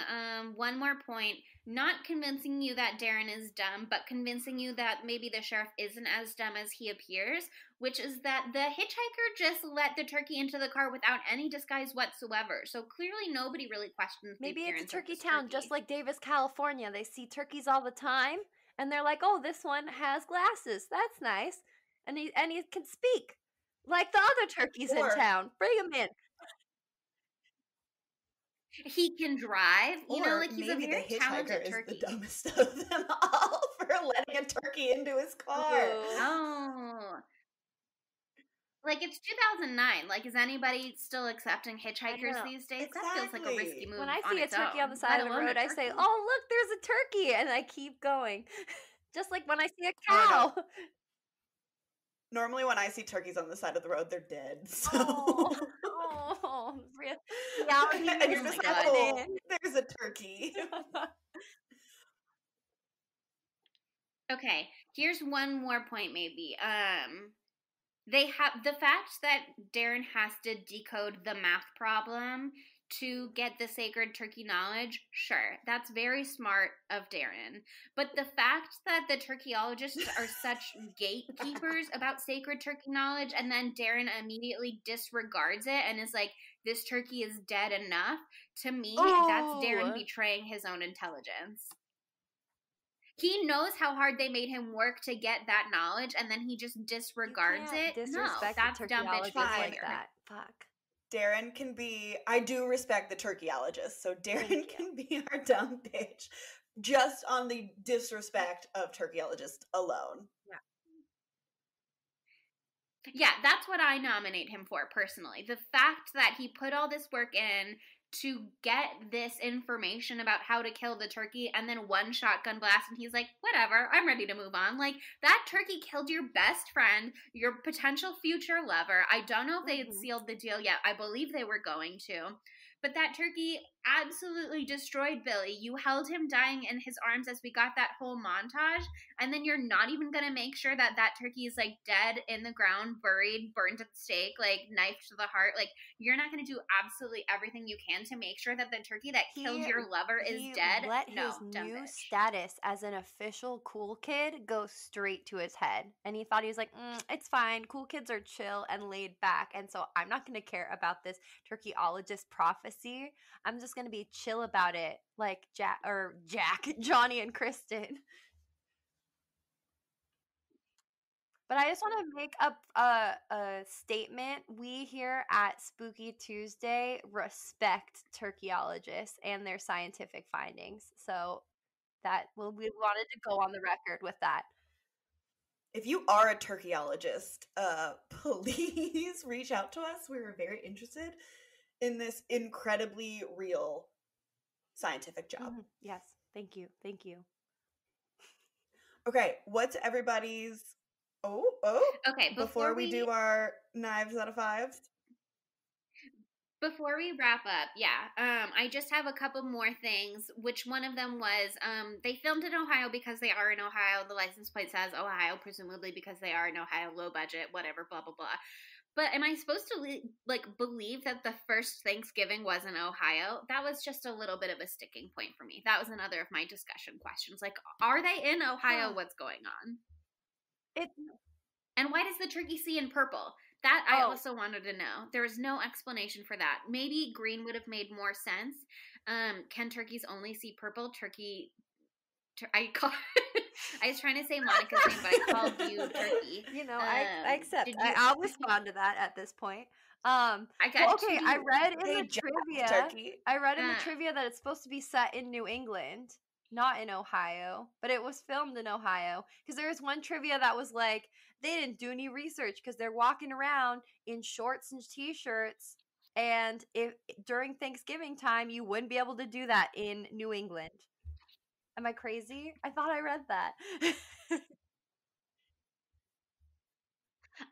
one more point. Not convincing you that Darren is dumb, but convincing you that maybe the sheriff isn't as dumb as he appears, which is that the hitchhiker just let the turkey into the car without any disguise whatsoever. So clearly nobody really questions the
Maybe
appearance
it's a turkey
of this
town,
turkey.
just like Davis, California. They see turkeys all the time, and they're like, oh, this one has glasses. That's nice. And he can speak. Like the other turkeys in town. Bring him in.
He can drive, you know, like he's a very talented
is
turkey.
The dumbest of them all for letting a turkey into his car.
Oh. Like, it's 2009. Like, is anybody still accepting hitchhikers these days?
Exactly.
That feels like a risky move.
When I see a turkey on the side of the road, I say, oh, look, there's a turkey. And I keep going. Just like when I see a cow.
Oh, no. Normally when I see turkeys on the side of the road, they're dead. So.
Reality
and you're just like, oh, there's a turkey.
Okay, here's one more point maybe. They have the fact that Darren has to decode the math problem to get the sacred turkey knowledge, sure, that's very smart of Darren. But the fact that the turkeyologists are such gatekeepers about sacred turkey knowledge, and then Darren immediately disregards it and is like, this turkey is dead enough, to me, that's Darren betraying his own intelligence. He knows how hard they made him work to get that knowledge, and then he just disregards it. No, that's dumb bitch behavior.
Like that. Fuck.
Darren can be, I do respect the turkeyologist, so Darren can be our dumb bitch just on the disrespect of turkeyologist alone.
Yeah, that's what I nominate him for personally. The fact that he put all this work in to get this information about how to kill the turkey and then one shotgun blast and he's like, whatever, I'm ready to move on. Like, that turkey killed your best friend, your potential future lover. I don't know if they had sealed the deal yet. I believe they were going to. But that turkey absolutely destroyed Billy. You held him dying in his arms as we got that whole montage, and then you're not even going to make sure that that turkey is, like, dead in the ground, buried, burned at the stake, like, knifed to the heart. Like, you're not going to do absolutely everything you can to make sure that the turkey that killed your lover is dead.
Let his new status as an official cool kid go straight to his head. And he thought he was like, it's fine. Cool kids are chill and laid back. And so I'm not going to care about this turkeyologist prophecy. I'm just going to be chill about it, like Jack, Johnny and Kristen. But I just want to make a statement. We here at Spooky Tuesday respect turkeyologists and their scientific findings. So we wanted to go on the record with that.
If you are a turkeyologist, please reach out to us. We're very interested in this incredibly real scientific job.
Mm-hmm. Yes. Thank you.
Okay, what's everybody's...
Okay,
before we do our knives out of fives?
Before we wrap up, I just have a couple more things. Which one of them was they filmed in Ohio because they are in Ohio. The license plate says Ohio, presumably because they are in Ohio, low budget, whatever, blah blah blah. But am I supposed to believe that the first Thanksgiving was in Ohio? That was just a little bit of a sticking point for me. That was another of my discussion questions. Like, are they in Ohio? What's going on? And why does the turkey see in purple? That I also wanted to know. There is no explanation for that. Maybe green would have made more sense. Can turkeys only see purple? I was trying to say Monica's name, but I called you Turkey.
You know, I accept. I'll respond to that at this point. I read in the trivia.
Turkey.
I read in the trivia that it's supposed to be set in New England, not in Ohio, but it was filmed in Ohio. Because there was one trivia that was like, they didn't do any research because they're walking around in shorts and t-shirts, and if during Thanksgiving time, you wouldn't be able to do that in New England. Am I crazy? I thought I read that.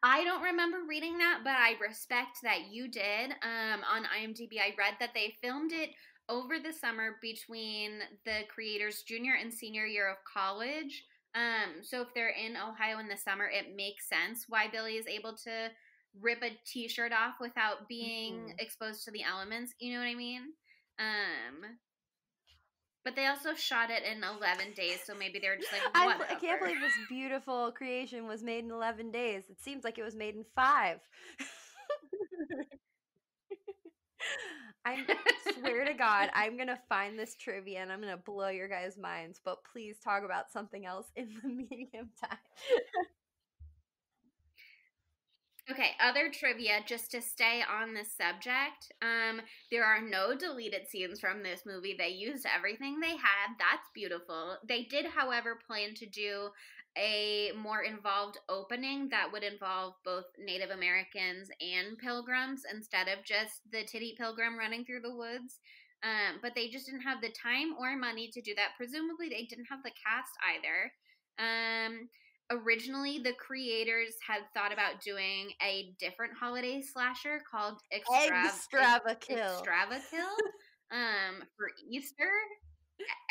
I don't remember reading that, but I respect that you did. On IMDb, I read that they filmed it over the summer between the creator's junior and senior year of college. So if they're in Ohio in the summer, it makes sense why Billy is able to rip a t-shirt off without being exposed to the elements. You know what I mean? But they also shot it in 11 days, so maybe they were just like, whatever.
I can't believe this beautiful creation was made in 11 days. It seems like it was made in 5. I swear to God, I'm going to find this trivia and I'm going to blow your guys' minds, but please talk about something else in the medium time.
Okay, other trivia, just to stay on this subject. There are no deleted scenes from this movie. They used everything they had. That's beautiful. They did, however, plan to do a more involved opening that would involve both Native Americans and pilgrims instead of just the titty pilgrim running through the woods. But they just didn't have the time or money to do that. Presumably, they didn't have the cast either. Originally, the creators had thought about doing a different holiday slasher called Extravakill for Easter.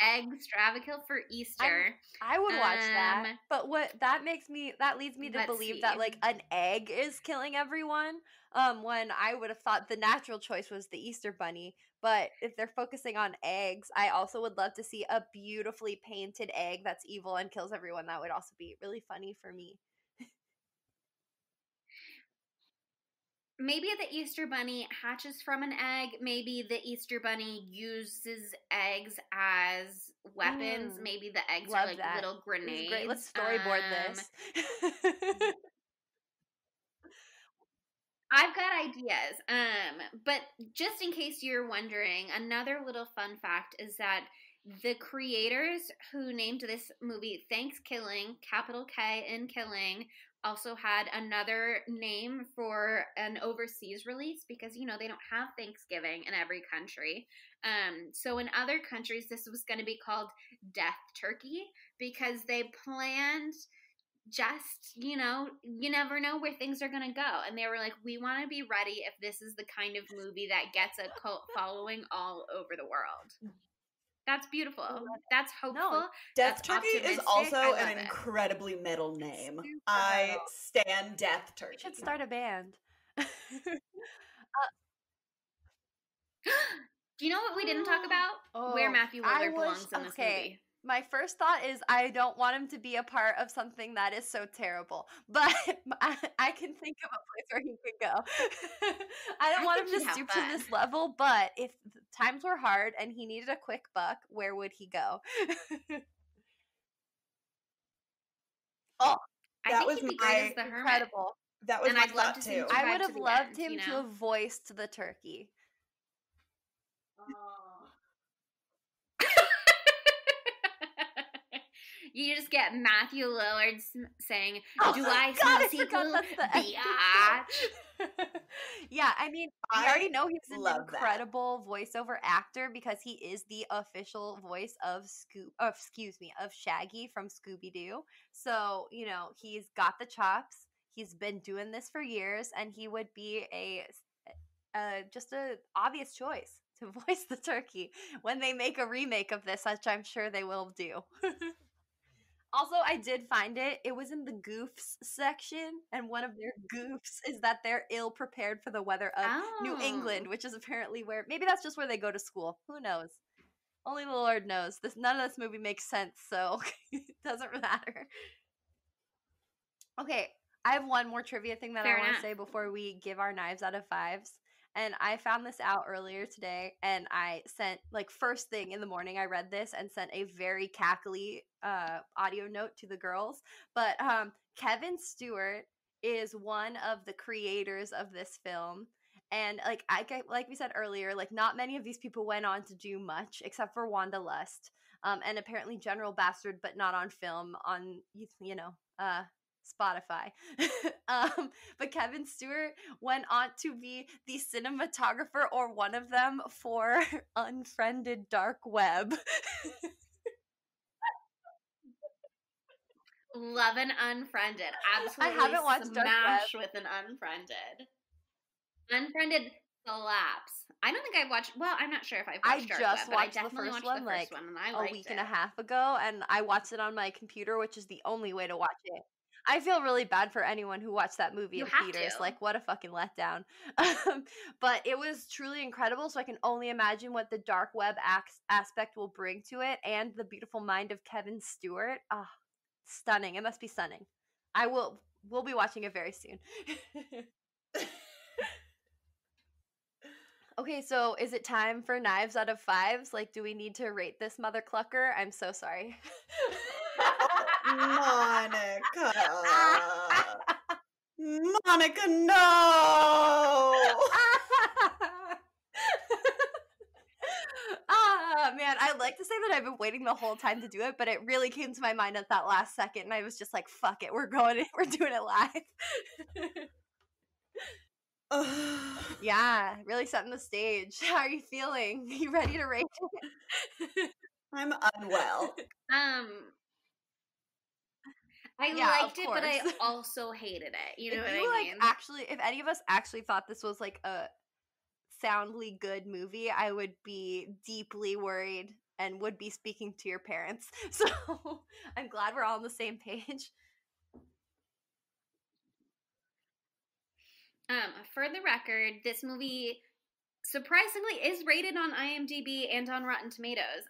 Extravakill for Easter.
I would watch that. But that leads me to believe that like an egg is killing everyone. When I would have thought the natural choice was the Easter bunny. But if they're focusing on eggs, I also would love to see a beautifully painted egg that's evil and kills everyone. That would also be really funny for me.
Maybe the Easter bunny hatches from an egg. Maybe the Easter bunny uses eggs as weapons. Maybe the eggs are like little grenades.
Great. Let's storyboard this.
I've got ideas. But just in case you're wondering, another little fun fact is that the creators who named this movie ThanksKilling, capital K in Killing, also had another name for an overseas release because, you know, they don't have Thanksgiving in every country. So in other countries, this was going to be called Death Turkey because they planned just, you know, you never know where things are going to go. And they were like, we want to be ready if this is the kind of movie that gets a cult following all over the world. That's beautiful. That's hopeful.
No, Death Turkey is also an incredibly metal name. I stand Death Turkey.
You should start a band.
Do you know what we didn't talk about? Where Matthew Lillard belongs in this movie.
My first thought is I don't want him to be a part of something that is so terrible. But I can think of a place where he could go. I don't want him to stoop to this level, but if times were hard and he needed a quick buck, where would he go?
That was incredible.
That was my thought too.
I would have loved him to have voiced the turkey.
You just get Matthew Lillard saying, "Do I smell sequel, Biotch?"
Yeah, I mean, we already know he's an
love
incredible voiceover actor because he is the official voice of of Shaggy from Scooby-Doo. So, you know, he's got the chops. He's been doing this for years, and he would be just a obvious choice to voice the turkey when they make a remake of this, which I'm sure they will do. Also, I did find it. It was in the goofs section, and one of their goofs is that they're ill prepared for the weather of New England, which is apparently where maybe that's just where they go to school. Who knows? Only the Lord knows. None of this movie makes sense, so it doesn't matter. Okay, I have one more trivia thing that I want to say before we give our knives out of fives. And I found this out earlier today, and I sent, like, first thing in the morning, I read this and sent a very cackly audio note to the girls. But Kevin Stewart is one of the creators of this film. And, like we said earlier, like, not many of these people went on to do much, except for Wanda Lust. And apparently General Bastard, but not on film, on, Spotify. But Kevin Stewart went on to be the cinematographer or one of them for Unfriended Dark Web.
Love an Unfriended. Absolutely.
I haven't watched Dark Web.
Smash with an Unfriended. Unfriended slaps. I don't think I've watched. Well, I'm not sure if I've watched Dark Web, but I definitely watched the first one, and I liked it.
A week and a half ago, and I watched it on my computer, which is the only way to watch it. I feel really bad for anyone who watched that movie in theaters. Like, what a fucking letdown. But it was truly incredible, so I can only imagine what the dark web aspect will bring to it, and the beautiful mind of Kevin Stewart. Ah, stunning. It must be stunning. We'll be watching it very soon. Okay, so is it time for knives out of fives? Like, do we need to rate this mother clucker? I'm so sorry.
Monica. Monica, no!
Man, I'd like to say that I've been waiting the whole time to do it, but it really came to my mind at that last second, and I was just like, fuck it, we're doing it live. Yeah, really setting the stage. How are you feeling? You ready to rate it?
I'm unwell.
I liked it, but I also hated it. You know what I mean?
Actually, if any of us actually thought this was like a soundly good movie, I would be deeply worried and would be speaking to your parents. So I'm glad we're all on the same page.
For the record, this movie surprisingly is rated on IMDb and on Rotten Tomatoes.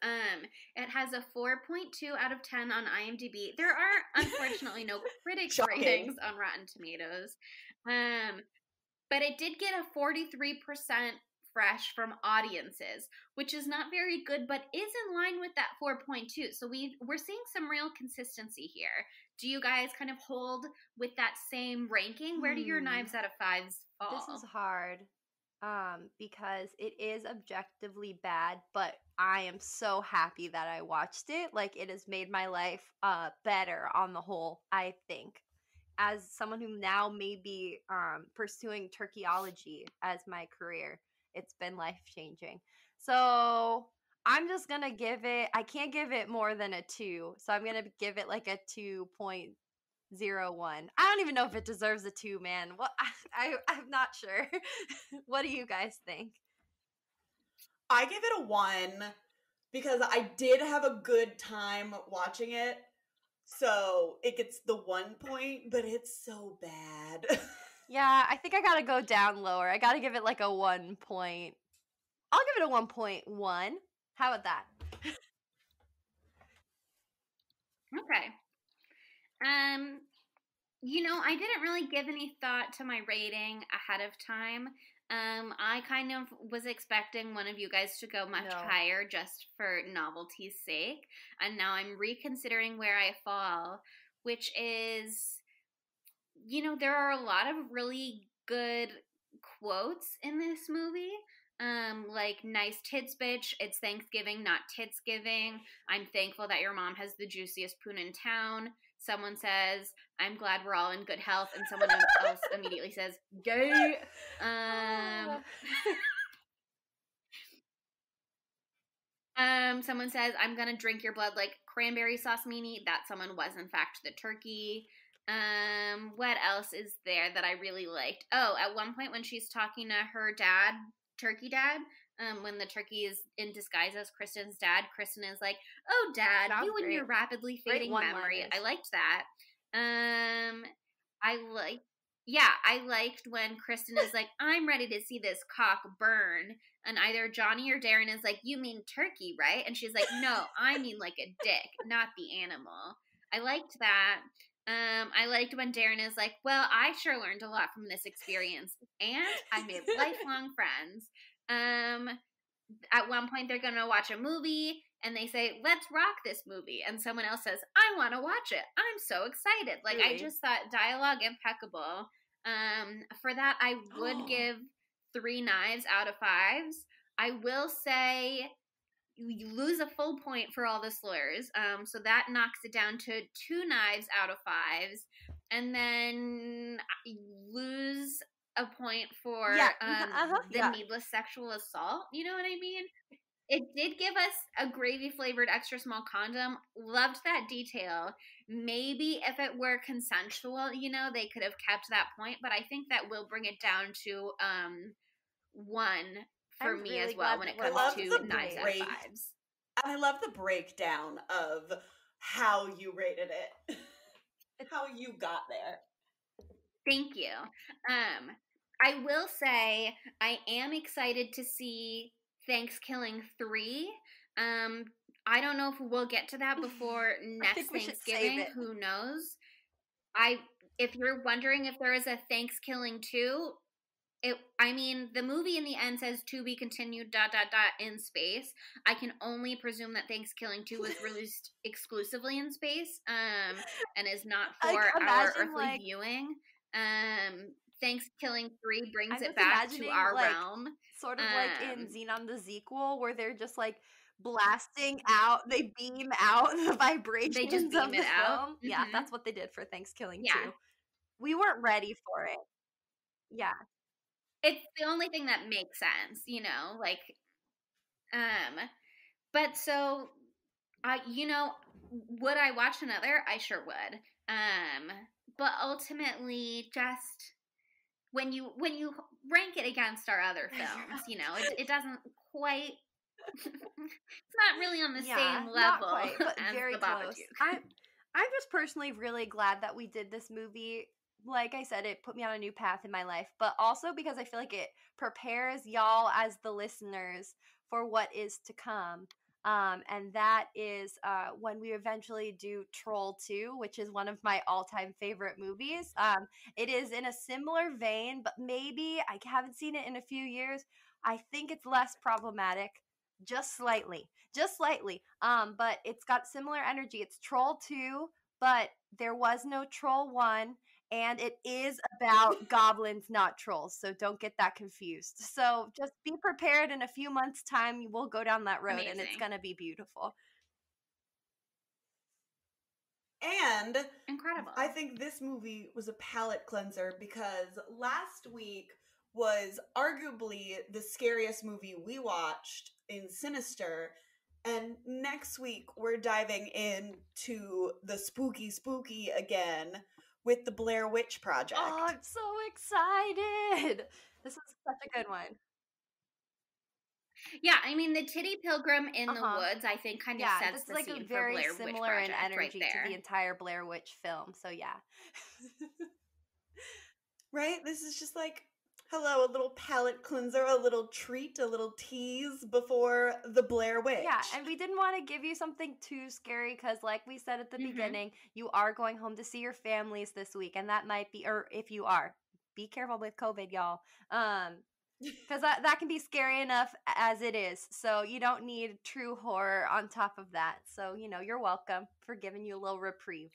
It has a 4.2 out of 10 on IMDb. There are unfortunately no critics ratings on Rotten Tomatoes. But it did get a 43% fresh from audiences, which is not very good, but is in line with that 4.2. So we're seeing some real consistency here. Do you guys kind of hold with that same ranking? Where do your knives out of fives fall?
This is hard. Because it is objectively bad, but I am so happy that I watched it. Like, it has made my life better on the whole, I think. As someone who now may be pursuing turkeyology as my career, it's been life-changing. So I'm just going to give it, I can't give it more than a 2, so I'm going to give it like a 2.01. I don't even know if it deserves a 2, man. Well, I'm not sure. What do you guys think?
I give it a 1 because I did have a good time watching it. So it gets the 1 point, but it's so bad.
Yeah, I think I gotta go down lower. I gotta give it like a 1 point. I'll give it a 1.1. How about that?
Okay. I didn't really give any thought to my rating ahead of time. I kind of was expecting one of you guys to go much higher just for novelty's sake. And now I'm reconsidering where I fall, which is, there are a lot of really good quotes in this movie. Like, nice tits, bitch. It's Thanksgiving, not Tits-giving. I'm thankful that your mom has the juiciest poon in town. Someone says, I'm glad we're all in good health. And someone else immediately says, gay. Someone says, I'm gonna drink your blood like cranberry sauce, meanie. That someone was, in fact, the turkey. What else is there that I really liked? Oh, at one point when she's talking to her dad, turkey dad, when the turkey is in disguise as Kristen's dad, Kristen is like, oh, Dad, you and your rapidly fading memory. I liked that. I liked when Kristen is like, I'm ready to see this cock burn. And either Johnny or Darren is like, you mean turkey, right? And she's like, no, I mean like a dick, not the animal. I liked that. I liked when Darren is like, well, I sure learned a lot from this experience. And I made lifelong friends. At one point, they're going to watch a movie. And they say, let's rock this movie. And someone else says, I want to watch it. I'm so excited. Like, really? I just thought dialogue impeccable. For that, I would give 3 knives out of 5s. I will say you lose a full point for all the slurs. So that knocks it down to 2 knives out of 5s. And then you lose a point for the needless sexual assault. You know what I mean? It did give us a gravy-flavored extra small condom. Loved that detail. Maybe if it were consensual, they could have kept that point. But I think that will bring it down to 1 for me as well when it comes to knives out of 5s.
And I love the breakdown of how you rated it. How you got there.
Thank you. I will say I am excited to see ThanksKilling 3. I don't know if we'll get to that before next Thanksgiving. Who knows? If you're wondering if there is a ThanksKilling 2, the movie in the end says to be continued ... in space. I can only presume that ThanksKilling 2 was released exclusively in space, and is not for our earthly viewing. ThanksKilling 3 brings it back to our realm.
Sort of like in Xenon the Sequel, where they're just like blasting out, they beam out the vibrations
they just beam
of the
it out.
film.
Mm-hmm.
Yeah, that's what they did for ThanksKilling too. We weren't ready for it. Yeah.
It's the only thing that makes sense, but so, would I watch another? I sure would. But ultimately, just when you rank it against our other films, it doesn't quite. It's not really on the same level,
not quite, but
as
very
the
close.
Babadook.
I'm just personally really glad that we did this movie. Like I said, it put me on a new path in my life, but also because I feel like it prepares y'all as the listeners for what is to come. And that is when we eventually do Troll 2, which is one of my all-time favorite movies. It is in a similar vein, but maybe I haven't seen it in a few years. I think it's less problematic, just slightly. But it's got similar energy. It's Troll 2, but there was no Troll 1. And it is about goblins, not trolls. So don't get that confused. So just be prepared. In a few months' time, we'll go down that road. Amazing. And it's going to be beautiful.
And
incredible.
I think this movie was a palate cleanser because last week was arguably the scariest movie we watched in Sinister. And next week, we're diving into the spooky again with the Blair Witch Project.
Oh, I'm so excited. This is such a good one.
Yeah, the Titty Pilgrim in the Woods, I think, kind of sets the scene for Blair Witch Project.
Very similar in energy
to
the entire Blair Witch film, so yeah.
Right? This is just like, hello, a little palate cleanser, a little treat, a little tease before the Blair Witch.
Yeah, and we didn't want to give you something too scary because, like we said at the beginning, you are going home to see your families this week, and that might be, or if you are, be careful with COVID, y'all. Because that can be scary enough as it is. So you don't need true horror on top of that. So, you're welcome for giving you a little reprieve.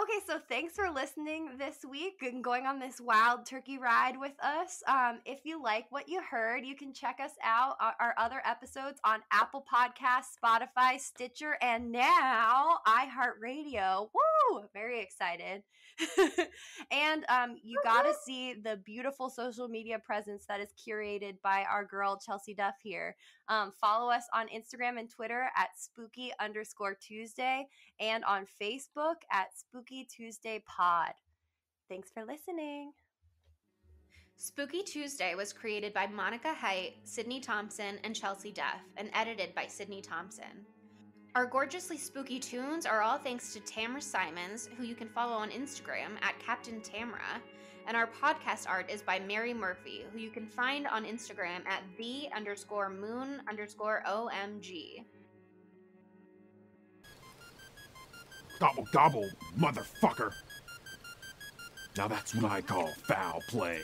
Okay, so thanks for listening this week and going on this wild turkey ride with us. If you like what you heard, you can check us out, our other episodes on Apple Podcasts, Spotify, Stitcher, and now iHeartRadio. Woo! Very excited. And you got to see the beautiful social media presence that is curated by our girl, Chelsea Duff here. Follow us on Instagram and Twitter at spooky_Tuesday and on Facebook at Spooky Tuesday Pod. Thanks for listening.
Spooky Tuesday was created by Monica Haidt, Sydney Thompson, and Chelsea Duff, and edited by Sydney Thompson. Our gorgeously spooky tunes are all thanks to Tamara Simons, who you can follow on Instagram at Captain Tamara, and our podcast art is by Mary Murphy, who you can find on Instagram at the_moon_OMG.
Gobble, gobble, motherfucker. Now that's what I call foul play.